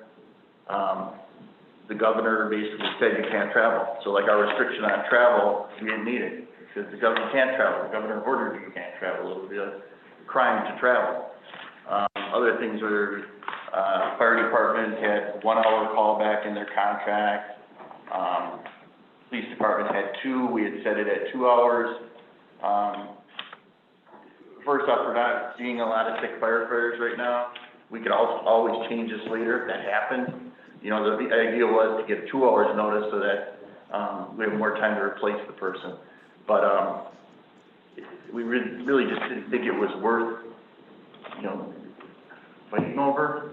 basically said you can't travel. So like our restriction on travel, we didn't need it because the governor can't travel. The governor ordered you can't travel. It would be a crime to travel. Other things were, fire department had 1 hour callback in their contract. Police department had 2, we had set it at 2 hours. First off, we're not seeing a lot of sick firefighters right now. We could always change this later if that happened. You know, the idea was to give 2 hours notice so that, we have more time to replace the person. But, we really just didn't think it was worth, you know, fighting over.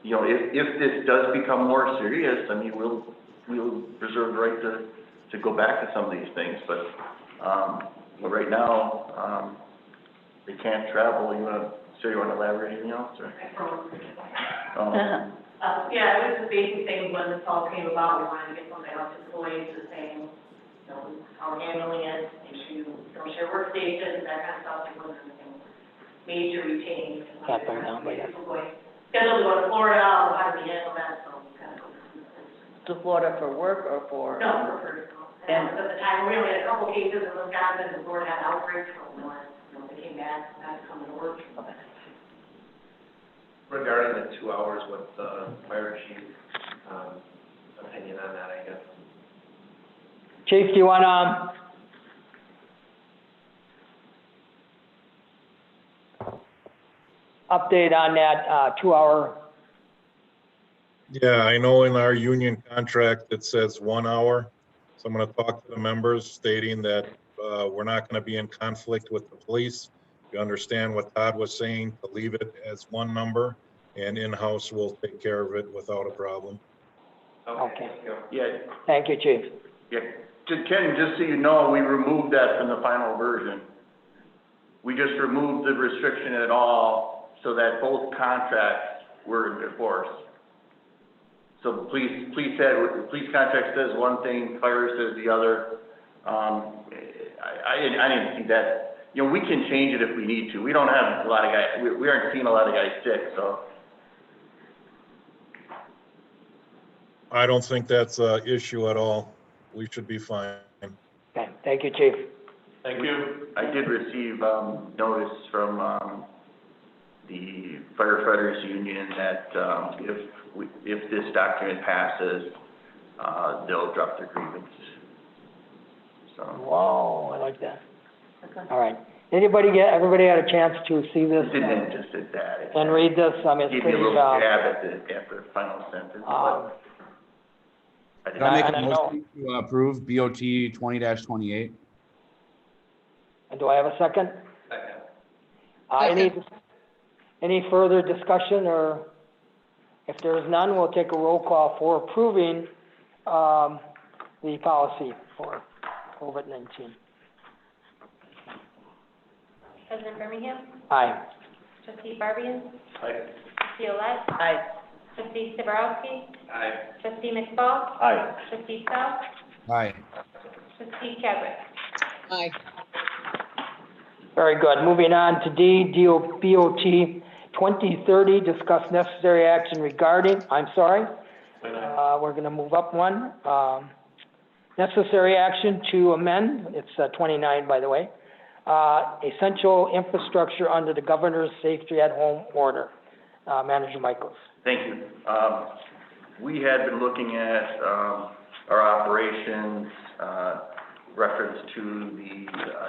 You know, if this does become more serious, I mean, we'll reserve the right to go back to some of these things, but right now, they can't travel. You want to elaborate anything else, or? Yeah, it was the basic thing when this all came about, we wanted to get something else employees the same, you know, how we're handling it, make sure you don't share workstations, that kind of stuff, it wasn't anything major retaining. Can't burn down, but yeah. Scheduled to go to Florida, how do we handle that, so we kind of. To Florida for work or for? No, for personal. And at the time, we only had a couple cases in Wisconsin, and Florida had outbreaks, so we wanted, you know, they came back, had to come to work. Okay. Regarding the 2 hours, what's the fire chief, opinion on that, I guess? Chief, do you want update on that 2 hour? Yeah, I know in our union contract, it says 1 hour. So I'm going to talk to the members stating that we're not going to be in conflict with the police. We understand what Todd was saying, to leave it as one number, and in-house will take care of it without a problem. Okay. Thank you. Yeah, Thank you, Chief. yeah. Ken, just so you know, we removed that from the final version. We just removed the restriction at all so that both contracts were enforced. So the police contract says one thing, fire says the other. I didn't see that. You know, we can change it if we need to. We don't have a lot of guys, we aren't seeing a lot of guys sick, so. I don't think that's an issue at all. We should be fine. Okay, thank you, Chief. Thank you. I did receive, notice from, the firefighters union that, if this document passes, they'll drop their grievance. So. Whoa, I like that. All right. Everybody had a chance to see this? Didn't just did that. And read this? I mean, it's Give me pretty, a little jab at the final sentence, but I Can I make And a I know- motion to approve BOT 20-28? do I have a second? Second. Any further discussion, or if there's none, we'll take a roll call for approving, the policy for COVID-19. President Birmingham, Aye. trustee Barbian, Aye. trustee Olet, Aye. trustee Sabrowski, Aye. trustee McFall, Aye. trustee Sal, Aye. trustee Chadwick. Aye. Very good. Moving on to D, BOT 2030, discuss necessary action regarding, we're gonna move up one. Necessary action to amend, it's 29, by the way, essential infrastructure under the governor's safety at home order. Manager Michaels. Thank you. We had been looking at, our operations, reference to the,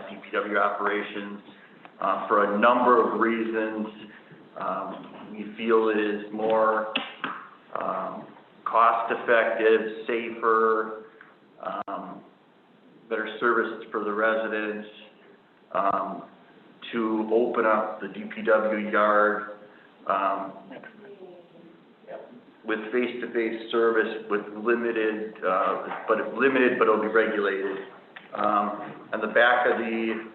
DPW operations, for a number of reasons. We feel it is more, cost-effective, safer, better service for the residents, to open up the DPW yard, with face-to-face service with limited, but it'll be regulated. And the back of the,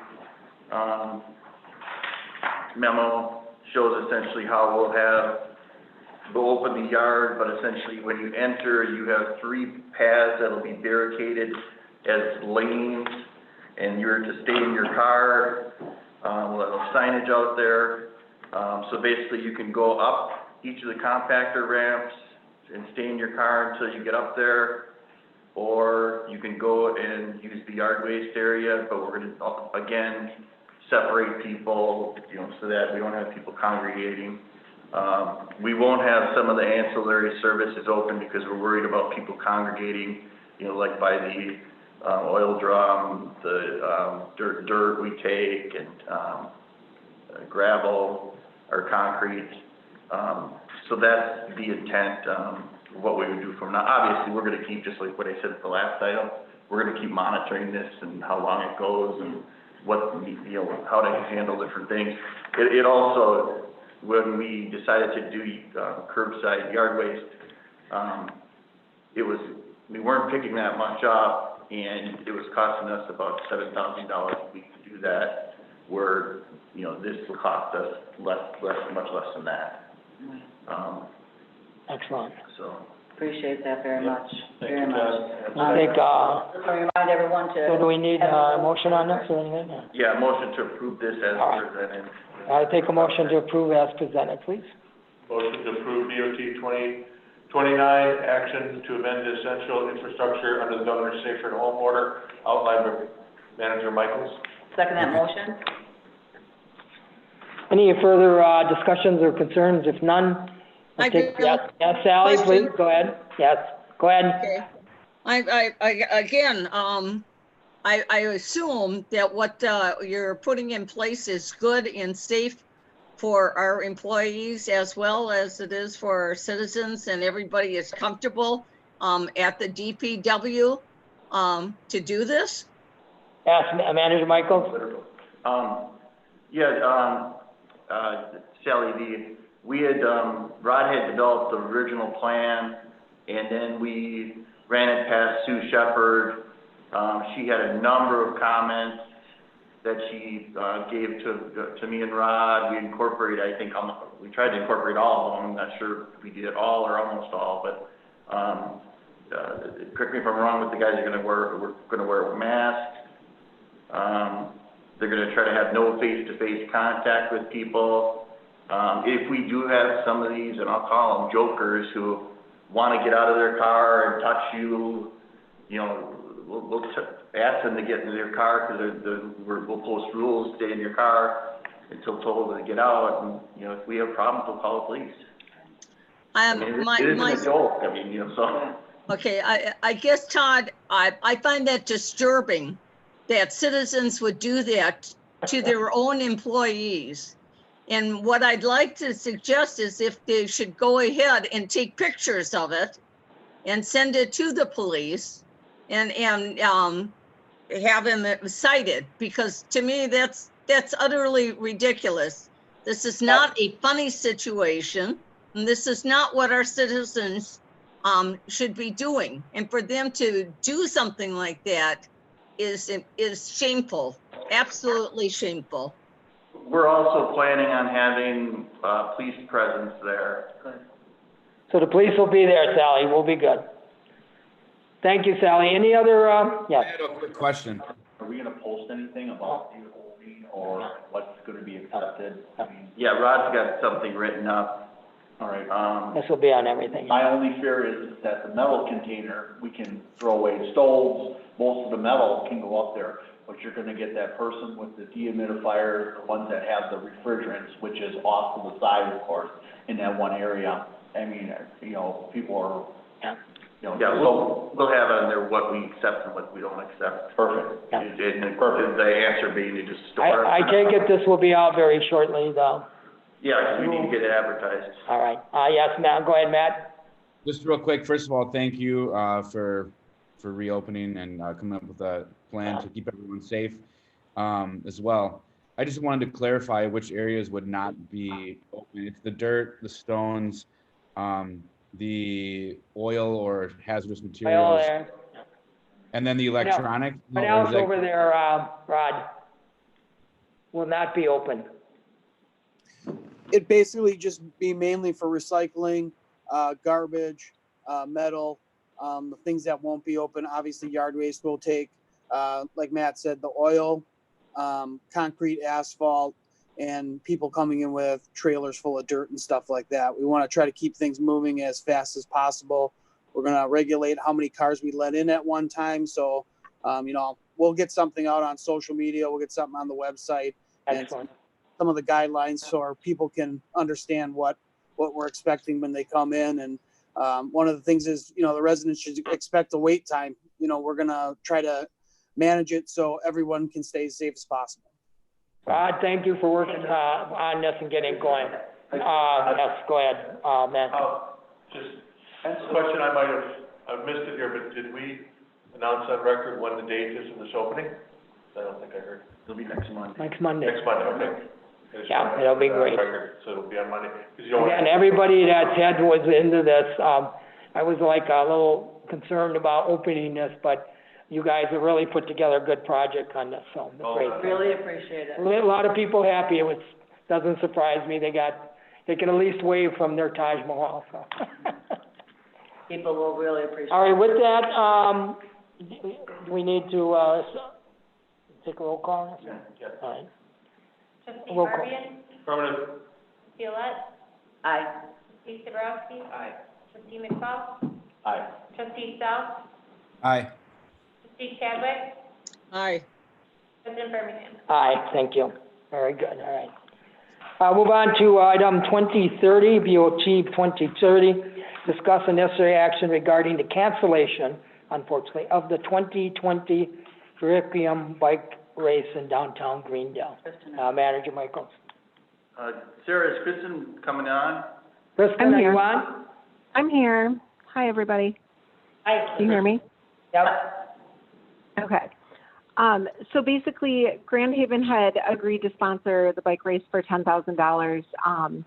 memo shows essentially how we'll open the yard, but essentially when you enter, you have 3 paths that'll be barricaded as lanes, and you're to stay in your car. We'll have signage out there. So basically, you can go up each of the compactor ramps and stay in your car until you get up there. Or you can go and use the yard waste area, but we're gonna, again, separate people, you know, so that we don't have people congregating. We won't have some of the ancillary services open because we're worried about people congregating, you know, like by the, oil drum, the, dirt we take, and, gravel or concrete. So that's the intent, what we would do from now. Obviously, we're gonna keep, just like what I said at the last item, we're gonna keep monitoring this and how long it goes and what, you know, how to handle different things. It also, when we decided to do, curbside yard waste, we weren't picking that much up, and it was costing us about $7,000 a week to do that, where, you know, this will cost us much less than that. Excellent. So. Appreciate that very much, Thank very you, much. Todd. I think, Just want to remind everyone to. so do we need a motion on this or anything? Yeah, motion to approve this as All right. presented. I take a motion to approve as presented, please. Motion to approve DOT 2029 action to amend the essential infrastructure under the governor's safer at home order outlined by Manager Michaels. Second that motion? Any further, discussions or concerns? If none, I I'll take, do. yes, Sally, please, Question. go ahead. Yes, go ahead. Okay. Again, I assume that what, you're putting in place is good and safe for our employees as well as it is for our citizens, and everybody is comfortable, at the DPW, to do this? Yes, Manager Michaels? Sally, we had, Rod had developed the original plan, and then we ran it past Sue Shepherd. She had a number of comments that she, gave to me and Rod. We incorporated, I think, we tried to incorporate all of them. I'm not sure if we did all or almost all, but, correct me if I'm wrong, but the guys we're gonna wear masks. They're gonna try to have no face-to-face contact with people. If we do have some of these, and I'll call them jokers, who wanna get out of their car and touch you, you know, we'll ask them to get into their car, because we'll post rules, stay in your car until told to get out, and, you know, if we have problems, we'll call the police. It isn't a joke, I mean, you know, so. Okay, I guess, Todd, I find that disturbing that citizens would do that to their own employees. And what I'd like to suggest is if they should go ahead and take pictures of it and send it to the police and have them cited, because to me, that's utterly ridiculous. This is not a funny situation, and this is not what our citizens should be doing. And for them to do something like that is shameful, absolutely shameful. We're also planning on having, police presence there. So the police will be there, Sally, we'll be good. Thank you, Sally. Any other, I yes, had a quick question. Are we gonna post anything about the holding or what's gonna be accepted? I mean, Yeah, Rod's got something written up. all right. this will be on everything. My only fear is that the metal container, we can throw away stoves, most of the metal can go up there, but you're gonna get that person with the dehumidifier, the ones that have the refrigerants, which is off to the side, of course, in that one area. I mean, you know, people are, you know. Yeah, we'll have on there what we accept and what we don't accept. Perfect. Yeah. And the answer being to just store it. I take it this will be out very shortly, though. Yeah, we need to get it advertised. All right, yes, Matt, go ahead, Matt. Just real quick, first of all, thank you for reopening and coming up with a plan to keep everyone safe as well. I just wanted to clarify which areas would not be open. It's the dirt, the stones, the oil or hazardous Oil materials, there. and then the electronic. What else over there, Rod, will not be open? It'd basically just be mainly for recycling, garbage, metal, The things that won't be open, obviously yard waste will take, like Matt said, the oil, concrete, asphalt, and people coming in with trailers full of dirt and stuff like that. We want to try to keep things moving as fast as possible. We're going to regulate how many cars we let in at one time. So, we'll get something out on social media. We'll get something on the website. Excellent. And some of the guidelines so our people can understand what we're expecting when they come in. And one of the things is, the residents should expect a wait time. We're going to try to manage it so everyone can stay as safe as possible. Thank you for working on this and getting going. Yes, go ahead, Matt. Just a question, I've missed it here, but did we announce on record when the date is in this opening? I don't think I heard. It'll be next Monday. Next Monday. Next Monday, okay. Yeah, it'll be great. So it'll be on Monday. 'Cause you don't want- And everybody that's had was into this, I was like a little concerned about opening this, but you guys have really put together a good project on this, so it's great. Really appreciate it. A lot of people happy. Doesn't surprise me. They can at least wave from their Taj Mahal, so. People will really appreciate it. All right, with that, we need to, take a roll call? Yeah. All right. Trustee Roll call. Barbian, Affirmative. trustee Alette, Aye. trustee Sabrowski, Aye. trustee McFall, Aye. trustee South, Aye. trustee Chadwick, Aye. President Birmingham. Aye, thank you. Very good, all right. Move on to item 2030, BOT 2030. Discuss the necessary action regarding the cancellation, unfortunately, of the 2020 Curriculum Bike Race in downtown Greendale. Manager Michaels. Sarah, is Kristen coming on? Kristen, are you on? I'm here. Hi, everybody. Hi. Can you hear me? Yep. Okay. So basically, Grand Haven had agreed to sponsor the bike race for $10,000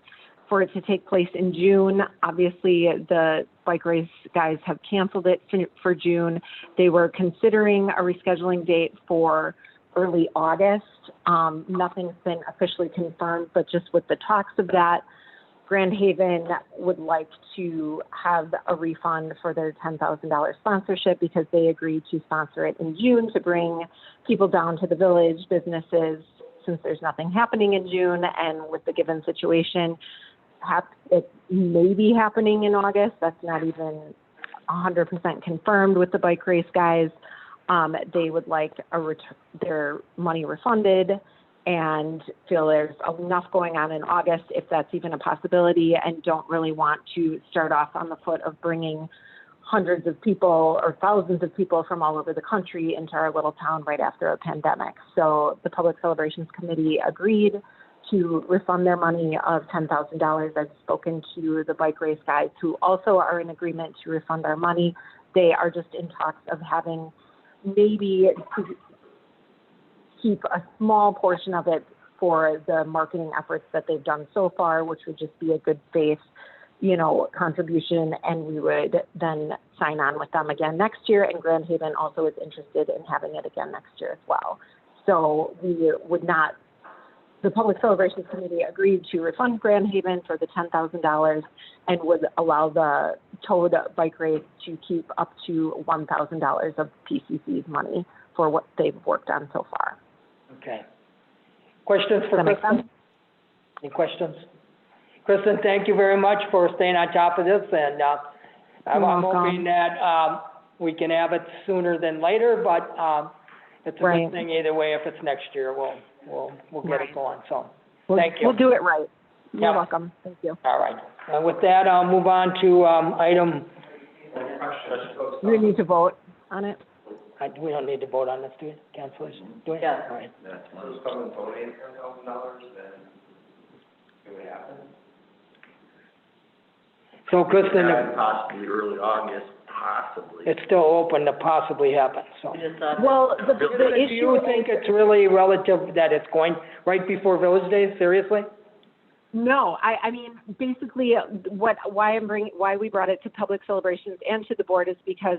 for it to take place in June. Obviously, the bike race guys have canceled it for June. They were considering a rescheduling date for early August. Nothing's been officially confirmed, but just with the talks of that, Grand Haven would like to have a refund for their $10,000 sponsorship because they agreed to sponsor it in June to bring people down to the village, businesses, since there's nothing happening in June, and with the given situation, it may be happening in August. That's not even 100% confirmed with the bike race guys. They would like their money refunded and feel there's enough going on in August, if that's even a possibility, and don't really want to start off on the foot of bringing hundreds of people or thousands of people from all over the country into our little town right after a pandemic. So the Public Celebrations Committee agreed to refund their money of $10,000. I've spoken to the bike race guys who also are in agreement to refund our money. They are just in talks of having maybe to keep a small portion of it for the marketing efforts that they've done so far, which would just be a good faith, contribution, and we would then sign on with them again next year. And Grand Haven also is interested in having it again next year as well. So the Public Celebrations Committee agreed to refund Grand Haven for the $10,000 and would allow the towed bike race to keep up to $1,000 of PCC's money for what they've worked on so far. Okay. Questions for Kristen? Any questions? Kristen, thank you very much for staying on top of this, and I'm hoping that we can have it sooner than later, but it's a good thing either way. If it's next year, we'll get it going. So thank you. We'll do it right. You're Yep. welcome. Thank you. All right. And with that, I'll move on to item. We need to vote on it. We don't need to vote on this, do we? Cancellation? Do we? Yeah. All right. If someone donated $10,000, then it would happen. So Kristen, Possibly early August, possibly. it's still open to possibly happen, so. Well, the Do issue you think it's really relative that it's going right before Village Day, seriously? No, I mean, basically, why we brought it to Public Celebrations and to the board is because,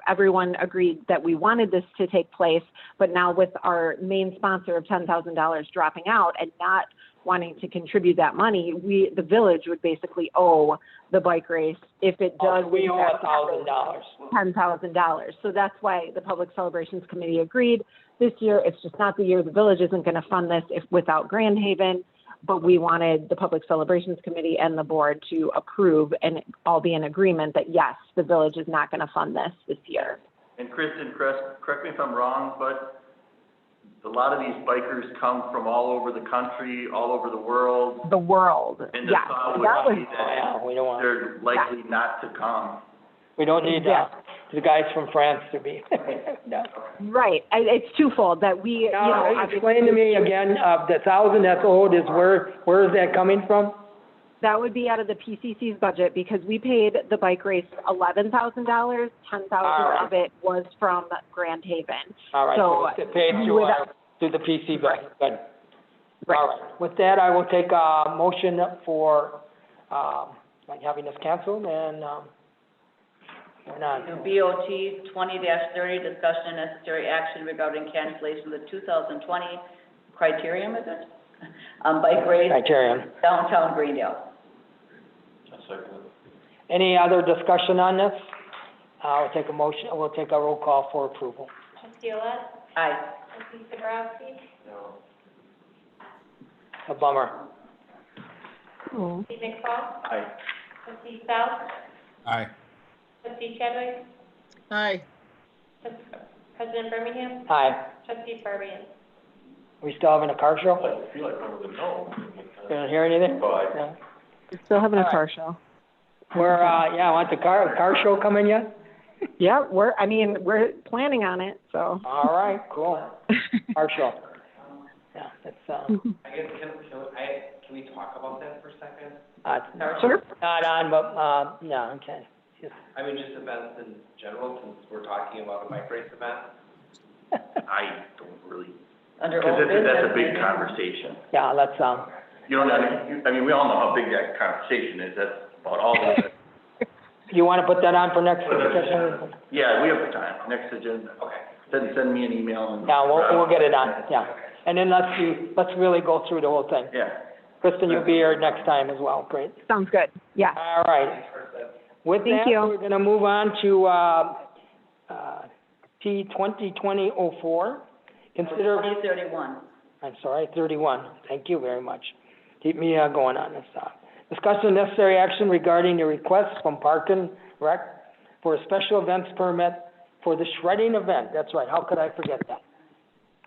everyone agreed that we wanted this to take place, but now with our main sponsor of $10,000 dropping out and not wanting to contribute that money, the village would basically owe the bike race if it does. We owe $1,000. $10,000. So that's why the Public Celebrations Committee agreed this year. It's just not the year. The village isn't going to fund this without Grand Haven, but we wanted the Public Celebrations Committee and the board to approve and all be in agreement that yes, the village is not going to fund this year. And Kristen, correct me if I'm wrong, but a lot of these bikers come from all over the country, all over the world. The world, And the yes. thought That would was, be that we don't want, they're likely not to come. we don't need, the guys from France to be, no. right. It's twofold that we, Now, explain to me again, the 1,000 that's owed is where is that coming from? that would be out of the PCC's budget because we paid the bike race $11,000. $10,000 of it was from Grand Haven. All right, so it's paid through the PC budget, good. Right. All right, with that, I will take a motion for, having this canceled and, we're not. BOT 20-30, discussion and necessary action regarding cancellation of the 2020 criterium, is it? Bike race. Criterion. Downtown Greendale. Any other discussion on this? We'll take a roll call for approval. Trustee Olet? Aye. Trustee Sabrowski? No. A bummer. Trustee McFall? Aye. Trustee South? Aye. Trustee Chadwick? Aye. President Birmingham? Aye. Trustee Fabian? We still having a car show? I feel like I'm gonna know. You don't hear anything? No? We're still having All a right. car show. We're, want the car show coming yet? Yeah, we're planning on it, so. All right, cool. Car show. Yeah, that's, I guess, can we talk about that for a second? Sure. Not on, but, no, okay. I mean, just events in general, since we're talking about a bike race event. I don't really, Under because old business. that's a big conversation. Yeah, let's, You know, I mean, we all know how big that conversation is, that's about all of it. you want to put that on for next session? Yeah, we have the time, next agenda. Okay. Send me an email and. Yeah, we'll get it on, yeah. And then let's really go through the whole thing. Yeah. Kristen, you'll be here next time as well, great. Sounds good, yeah. All right. With Thank that, you. we're gonna move on to, P 2020-04. Consider, 2031. I'm sorry, 31. Thank you very much. Keep me, going on this, Discussion necessary action regarding the request from Park and Rec for a special events permit for the shredding event. That's right, how could I forget that?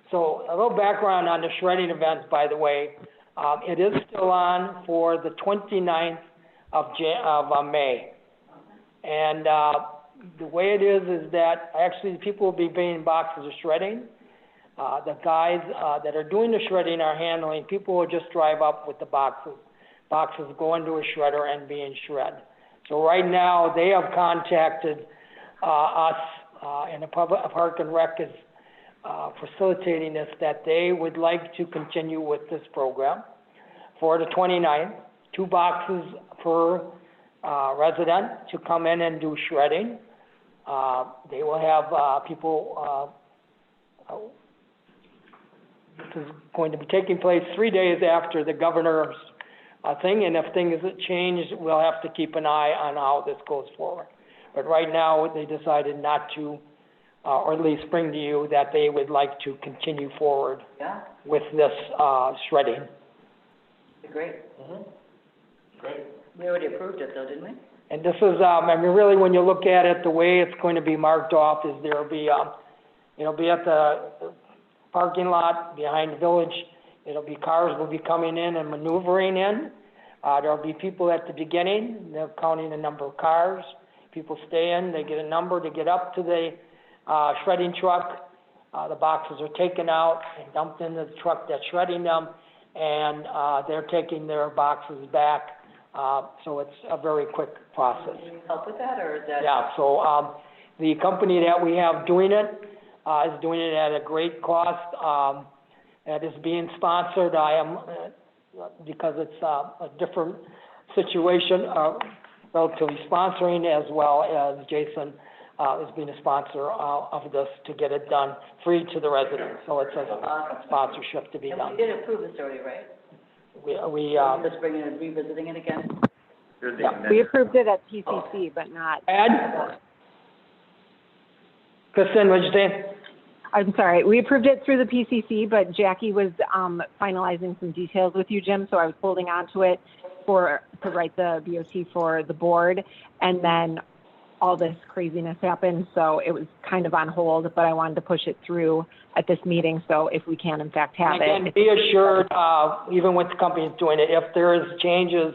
So a little background on the shredding event, by the way. It is still on for the 29th of May. And, the way it is that actually people will be bringing boxes of shredding. The guys, that are doing the shredding are handling, people will just drive up with the boxes. Boxes go into a shredder and being shred. So right now, they have contacted, us, and the Park and Rec is, facilitating this, that they would like to continue with this program for the 29th, 2 boxes per, resident to come in and do shredding. They will have, people, this is going to be taking place 3 days after the governor's thing, and if things change, we'll have to keep an eye on how this goes forward. But right now, they decided not to, or at least bring to you that they would like to continue forward Yeah, with this shredding. great. Great. We already approved it though, didn't we? And this is, I mean, really, when you look at it, the way it's going to be marked off is there'll be, it'll be at the parking lot behind the village. It'll be, cars will be coming in and maneuvering in. There'll be people at the beginning, they're counting the number of cars. People stay in, they get a number to get up to the, shredding truck. The boxes are taken out and dumped into the truck that's shredding them, and, they're taking their boxes back. So it's a very quick process. Can you help with that, or is that? Yeah, so, the company that we have doing it, is doing it at a great cost. It is being sponsored. I am, because it's, a different situation, relatively sponsoring, as well as Jason, is being a sponsor, of this to get it done free to the residents. So it's a sponsorship to be And done. we did approve this already, right? Just bringing it, revisiting it again? Yeah, we approved it at PCC, but not. Ed? Kristen, what'd you say? I'm sorry, we approved it through the PCC, but Jackie was finalizing some details with you, Jim, so I was holding on to it to write the BOT for the board, and then all this craziness happened, so it was kind of on hold, but I wanted to push it through at this meeting, so if we can in fact have And it. be assured, even with the companies doing it, if there is changes,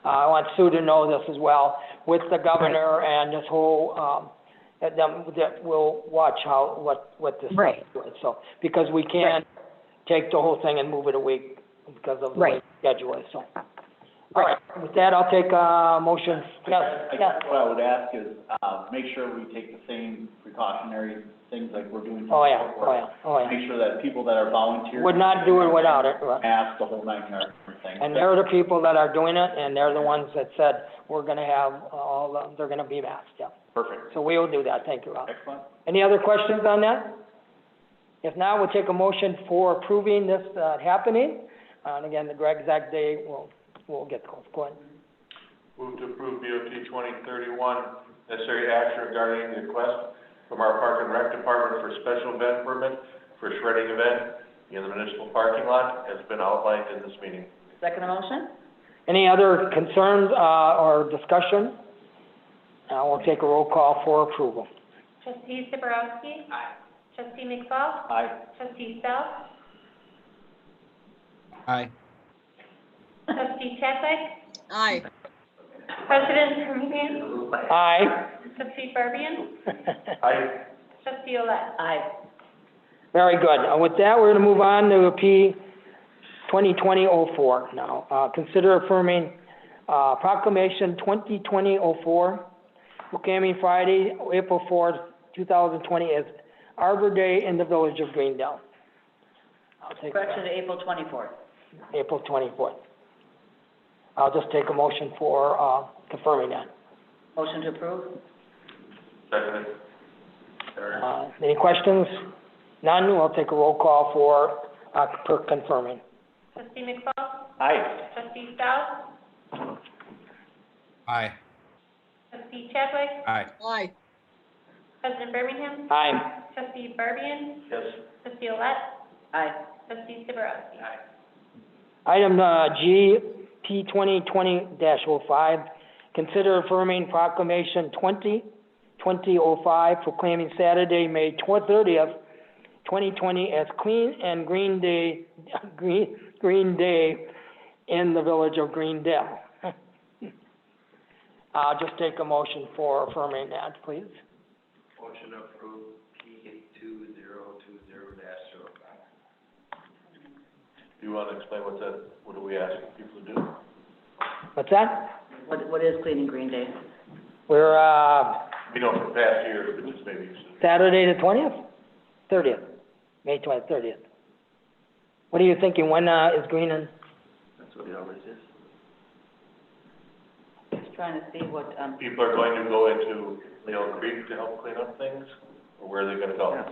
I want Sue to know this as well, with the governor and this whole, that we'll watch what this Right. is doing. So, because we can't take the whole thing and move it a week because of the way the schedule is, so. All right, with that, I'll take a motion. Yes, I yes. guess what I would ask is, make sure we take the same precautionary things like we're doing. Oh, yeah, oh, yeah, oh, yeah. Make sure that people that are volunteering. Would not do it without it, right. Mask, the whole 9 yards, everything. And they're the people that are doing it, and they're the ones that said, we're gonna have they're gonna be masked, yeah. Perfect. So we will do that, thank you, Rob. Excellent. Any other questions on that? If not, we'll take a motion for approving this, happening. And again, the Greg Zag Day, we'll get those, go ahead. Move to approve BOT 2031, necessary action regarding the request from our Park and Rec Department for special event permit for shredding event in the municipal parking lot has been outlined in this meeting. Second motion? Any other concerns, or discussion? We'll take a roll call for approval. Trustee Sabrowski? Aye. Trustee McFall? Aye. Trustee Self? Aye. Trustee Chadwick? Aye. President Hermian? Aye. Trustee Burbian? Aye. Trustee Olet? Aye. Very good. With that, we're gonna move on to P 2020-04 now. Consider affirming, proclamation 2020-04, proclaiming Friday, April 4th, 2020 as Arbor Day in the village of Greendale. I'll take Correction to April 24th. April 24th. I'll just take a motion for, confirming that. Motion to approve? Second. Any questions? None, we'll take a roll call for confirming. Trustee McFall? Aye. Trustee South? Aye. Trustee Chadwick? Aye. Aye. President Birmingham? Aye. Trustee Burbian? Yes. Trustee Olet? Aye. Trustee Sabrowski? Item G, P 2020-05, consider affirming proclamation 2020-05, proclaiming Saturday, May 30th, 2020 as Clean and Green Day, Green Day in the village of Greendale. I'll just take a motion for affirming that, please. Motion to approve P 2020-05. Do you want to explain what do we ask people to do? What's that? What is Clean and Green Day? We're, We know from past years, but just maybe. Saturday the 20th? 30th, May 20th, 30th. What are you thinking, when, is Green and? That's what it always is. Just trying to see what, People are going to go into Leo Creek to help clean up things, or where are they gonna go? Yeah.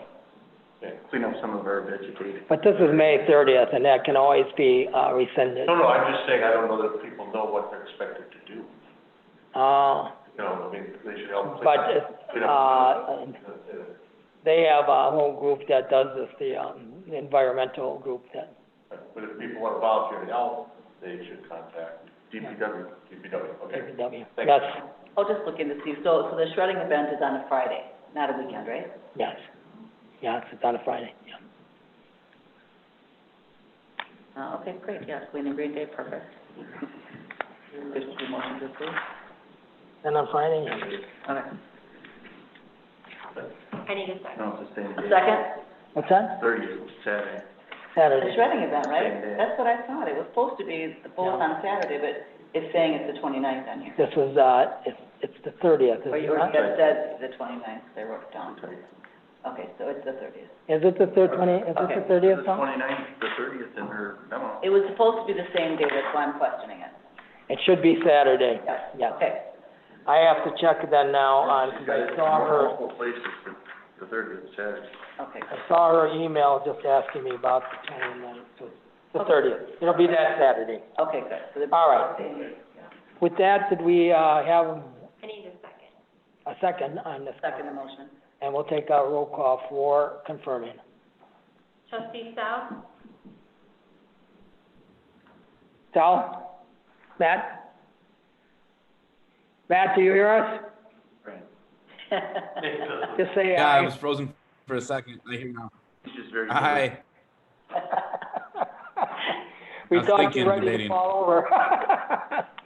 Okay. Clean up some of our vegetated. But this is May 30th, and that can always be, rescinded. No, I'm just saying, I don't know that people know what they're expected to do. You know, I mean, they should help clean But, up. Clean up. they have a whole group that does this, the environmental group that, But if people want to volunteer to help, they should contact DPW, okay. DPW. Thanks. Yes, I'll just look in to see. So the shredding event is on a Friday, not a weekend, right? yes. Yes, it's on a Friday, yeah. Okay, great, yeah, Clean and Green Day, perfect. There's two motions to approve. And on Friday, yeah. Okay. I need a second. No, it's the same A day. second? What's that? 30th, Saturday. The Saturday. shredding event, Same right? day. That's what I thought. It was supposed to be both on Saturday, but it's saying it's the 29th on here. This was, it's the 30th, is Or it you not? said the 29th, they wrote it down. Okay, so it's the 30th. Is it the 30th, is it Okay. the 30th, The Tom? 29th, the 30th in her memo. It was supposed to be the same day, that's why I'm questioning it. It should be Saturday, Yes. yes. Okay. I have to check that now on, because I saw her, Multiple places for the 30th, Saturday. Okay. I saw her email just asking me about the 29th, so the 30th. It'll be that Saturday. Okay, good. So the- All right. With that, did we have I need a second. a second on this? Second the motion. And we'll take a roll call for confirming. Trustee Sal? Sal? Matt? Matt, do you hear us? Just say Yeah, I aye. was frozen for a second. I hear you now. It's just very. Aye. We I was thought you thinking were ready to debating. fall over.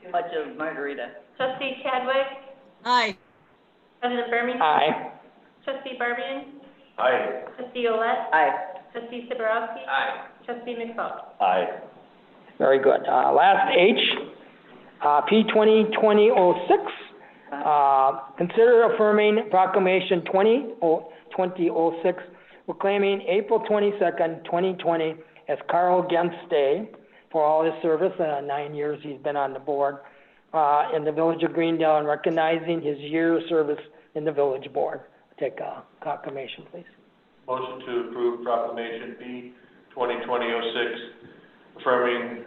Too much of margarita. Trustee Chadwick? Aye. President Berman? Aye. Trustee Barbian? Aye. Trustee Olet? Aye. Trustee Sabarowski? Aye. Trustee McFall? Aye. Very good. Last H, P 2020-06. Consider affirming proclamation 2006, proclaiming April 22nd, 2020 as Carl Gens Day for all his service, 9 years he's been on the board, in the village of Greendale, and recognizing his year of service in the village board. Take a proclamation, please. Motion to approve proclamation P 2020-06, affirming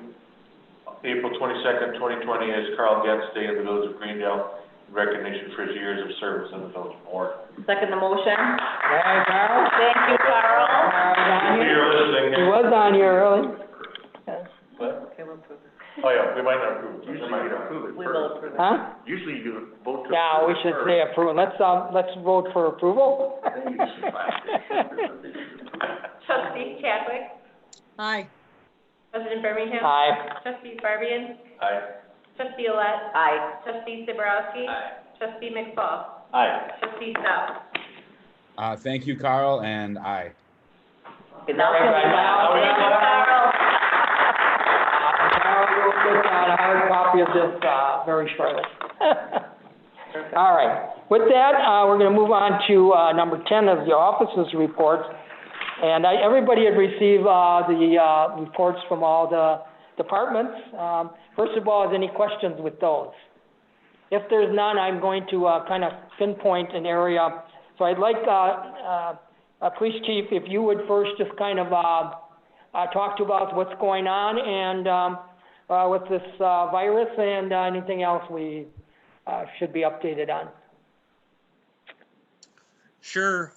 April 22nd, 2020 as Carl Getz Day in the village of Greendale, in recognition for his years of service in the village board. Second the motion. Hey, Carl? Thank you, Carl. You're listening. He was on here early. What? Okay, we'll approve it. Oh, yeah, we might not approve it. Usually you approve it We first. will approve it. Huh? Usually you do vote to. Yeah, we approve it should first. say approve. Let's vote for approval. Then you just slap it. Trustee Chadwick? Aye. President Birmingham? Aye. Trustee Barbian? Aye. Trustee Olet? Aye. Trustee Sabarowski? Aye. Trustee McFall? Aye. Trustee Sal? Thank you, Carl, and aye. Okay, now Very can good. we- Now- Thank you, Carl. Carol, you'll get a hard copy of this, very shortly. All right. With that, we're gonna move on to, number 10 of the officers' reports. And everybody had received, the, reports from all the departments. First of all, is any questions with those? If there's none, I'm going to, kind of pinpoint an area. So I'd like, Police Chief, if you would first just kind of, talk to about what's going on and, with this, virus and, anything else we, should be updated on. Sure.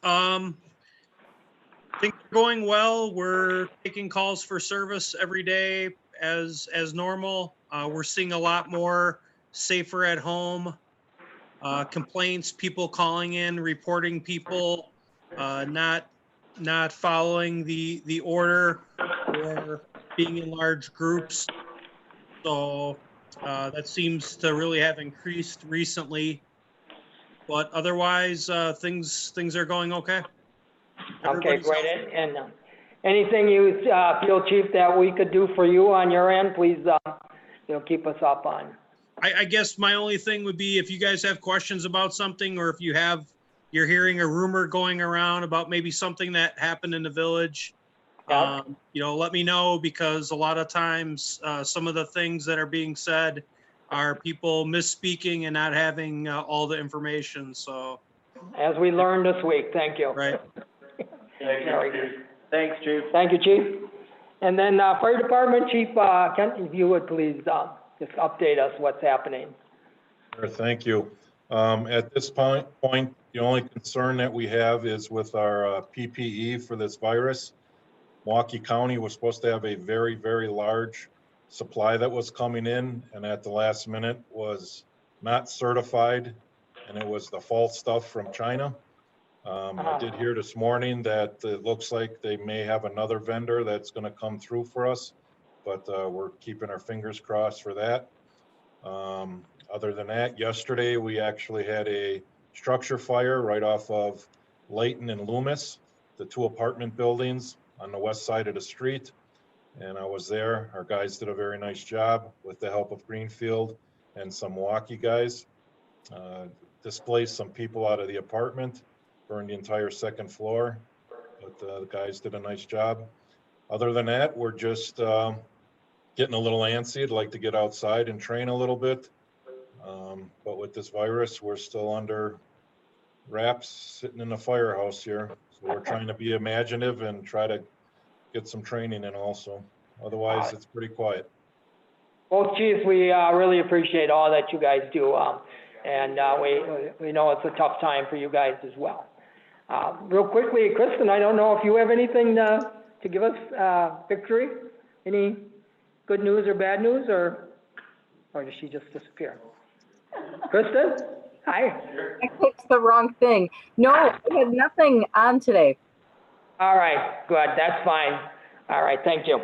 Things are going well. We're taking calls for service every day as normal. We're seeing a lot more safer at home complaints, people calling in, reporting people not following the order or being in large groups. So that seems to really have increased recently. But otherwise, things are going okay. Okay, Everybody's great. healthy. And anything you feel, Chief, that we could do for you on your end, please, keep us up on. I guess my only thing would be if you guys have questions about something, or if you're hearing a rumor going around about maybe something that happened in the village, let me know, because a lot of times some of the things that are being said are people misspeaking and not having all the information. So, As we learned this week, thank you. right. Thank Very you, good. Chief. Thanks, Chief. Thank you, Chief. And then, Fire Department Chief, Kent, if you would please, just update us what's happening. Sure, thank you. At this point, the only concern that we have is with our PPE for this virus. Milwaukee County was supposed to have a very, very large supply that was coming in, and at the last minute was not certified, and it was the false stuff from China. I did hear this morning that it looks like they may have another vendor that's going to come through for us, but we're keeping our fingers crossed for that. Other than that, yesterday we actually had a structure fire right off of Layton and Loomis, the two apartment buildings on the west side of the street. And I was there. Our guys did a very nice job with the help of Greenfield and some Milwaukee guys. Displaced some people out of the apartment, burned the entire second floor, but the guys did a nice job. Other than that, we're just getting a little antsy. I'd like to get outside and train a little bit. But with this virus, we're still under wraps, sitting in the firehouse here. So we're trying to be imaginative and try to get some training in also. Otherwise, it's pretty quiet. Well, chiefs, we really appreciate all that you guys do, and we know it's a tough time for you guys as well. Real quickly, Kristen, I don't know if you have anything to give us, Victory? Any good news or bad news, or did she just disappear? Kristen? Hi. I clicked the wrong thing. No, I had nothing on today. All right, good, that's fine. All right, thank you.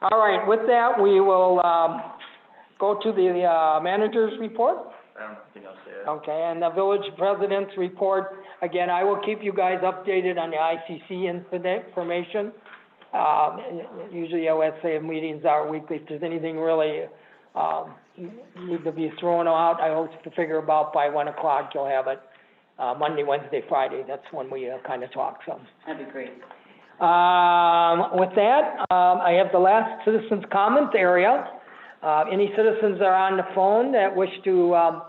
All right, with that, we will go to the manager's report. I don't have anything else to add. Okay, and the village president's report, again, I will keep you guys updated on the ICC information. Usually OSA meetings are weekly. If there's anything really need to be thrown out, I hope to figure about by 1 o'clock, you'll have it. Monday, Wednesday, Friday, that's when we kind of talk, so. That'd be great. With that, I have the last citizens' comment area. Any citizens that are on the phone that wish to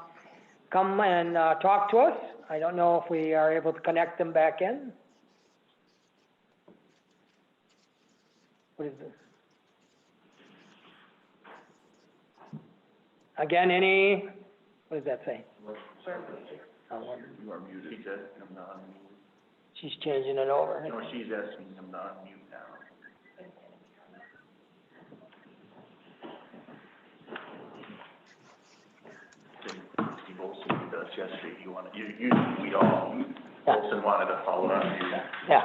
come and talk to us? I don't know if we are able to connect them back in. What is this? Again, what does that say? You are muted. She said, I'm not unmuted. She's changing it over. No, she's asking them to unmute now. Steve Olson did us yesterday. Olson wanted to follow up. Yeah.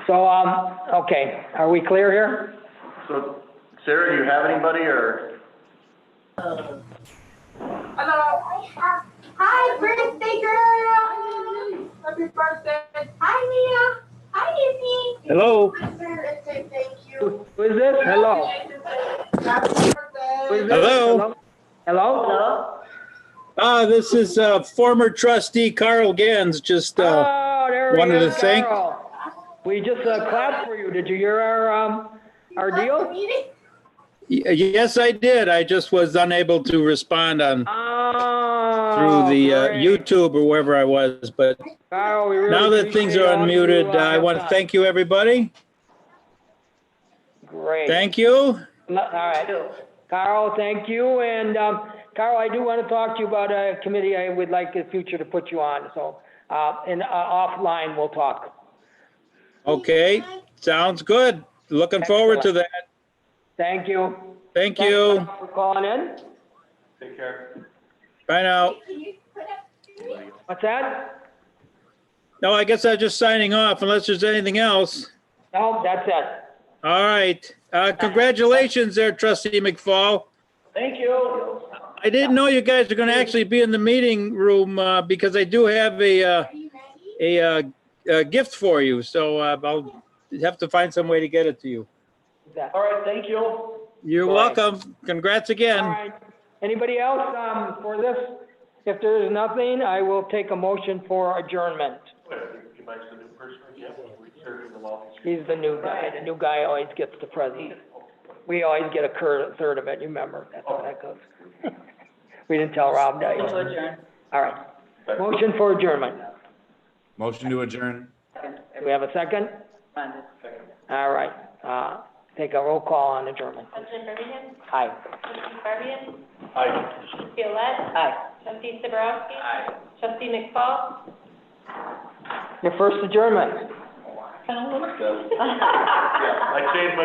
So, okay, are we clear here? So, Sarah, do you have anybody, or? Hello. Hi, birthday girl. Happy birthday. Hi, Mia. Hi, Izzy. Hello. Happy birthday, thank you. Who is this? Hello. Happy birthday. Who is this? Hello. Hello? This is former trustee Carl Gans. Just there he wanted is, to thank. Carl. We just clapped for you. Did you hear our deal? Yes, I did. I just was unable to respond on through the YouTube or wherever I was. But Carl, we really now that things are appreciate all you, unmuted, I want to have thank you, everybody. Great. Thank you. All right. Carl, thank you. And Carl, I do want to talk to you about a committee I would like in the future to put you on. So offline, we'll talk. Okay, sounds good. Looking forward to that. Thank you. Thank you. Thanks for calling in. Take care. Bye now. What's that? No, I guess I'm just signing off unless there's anything else. No, that's it. All right. Congratulations there, Trustee McFall. Thank you. I didn't know you guys are going to actually be in the meeting room because I do have a gift for you. So I'll have to find some way to get it to you. All right, thank you. You're welcome. Congrats again. All right. Anybody else for this? If there is nothing, I will take a motion for adjournment. You might the new person again, we serve them all. He's the new guy. The new guy always gets the present. We always get a third of it, you remember? That's how that goes. We didn't tell Rob that. Motion to adjourn. All right. Motion for adjournment. Motion to adjourn. Do we have a second? All right. Take a roll call on adjournment. President Birmingham? Aye. Trustee Fabian? Aye. Trustee Olet? Aye. Trustee Sabrowski? Aye. Trustee McFall? Your first adjournment. I changed my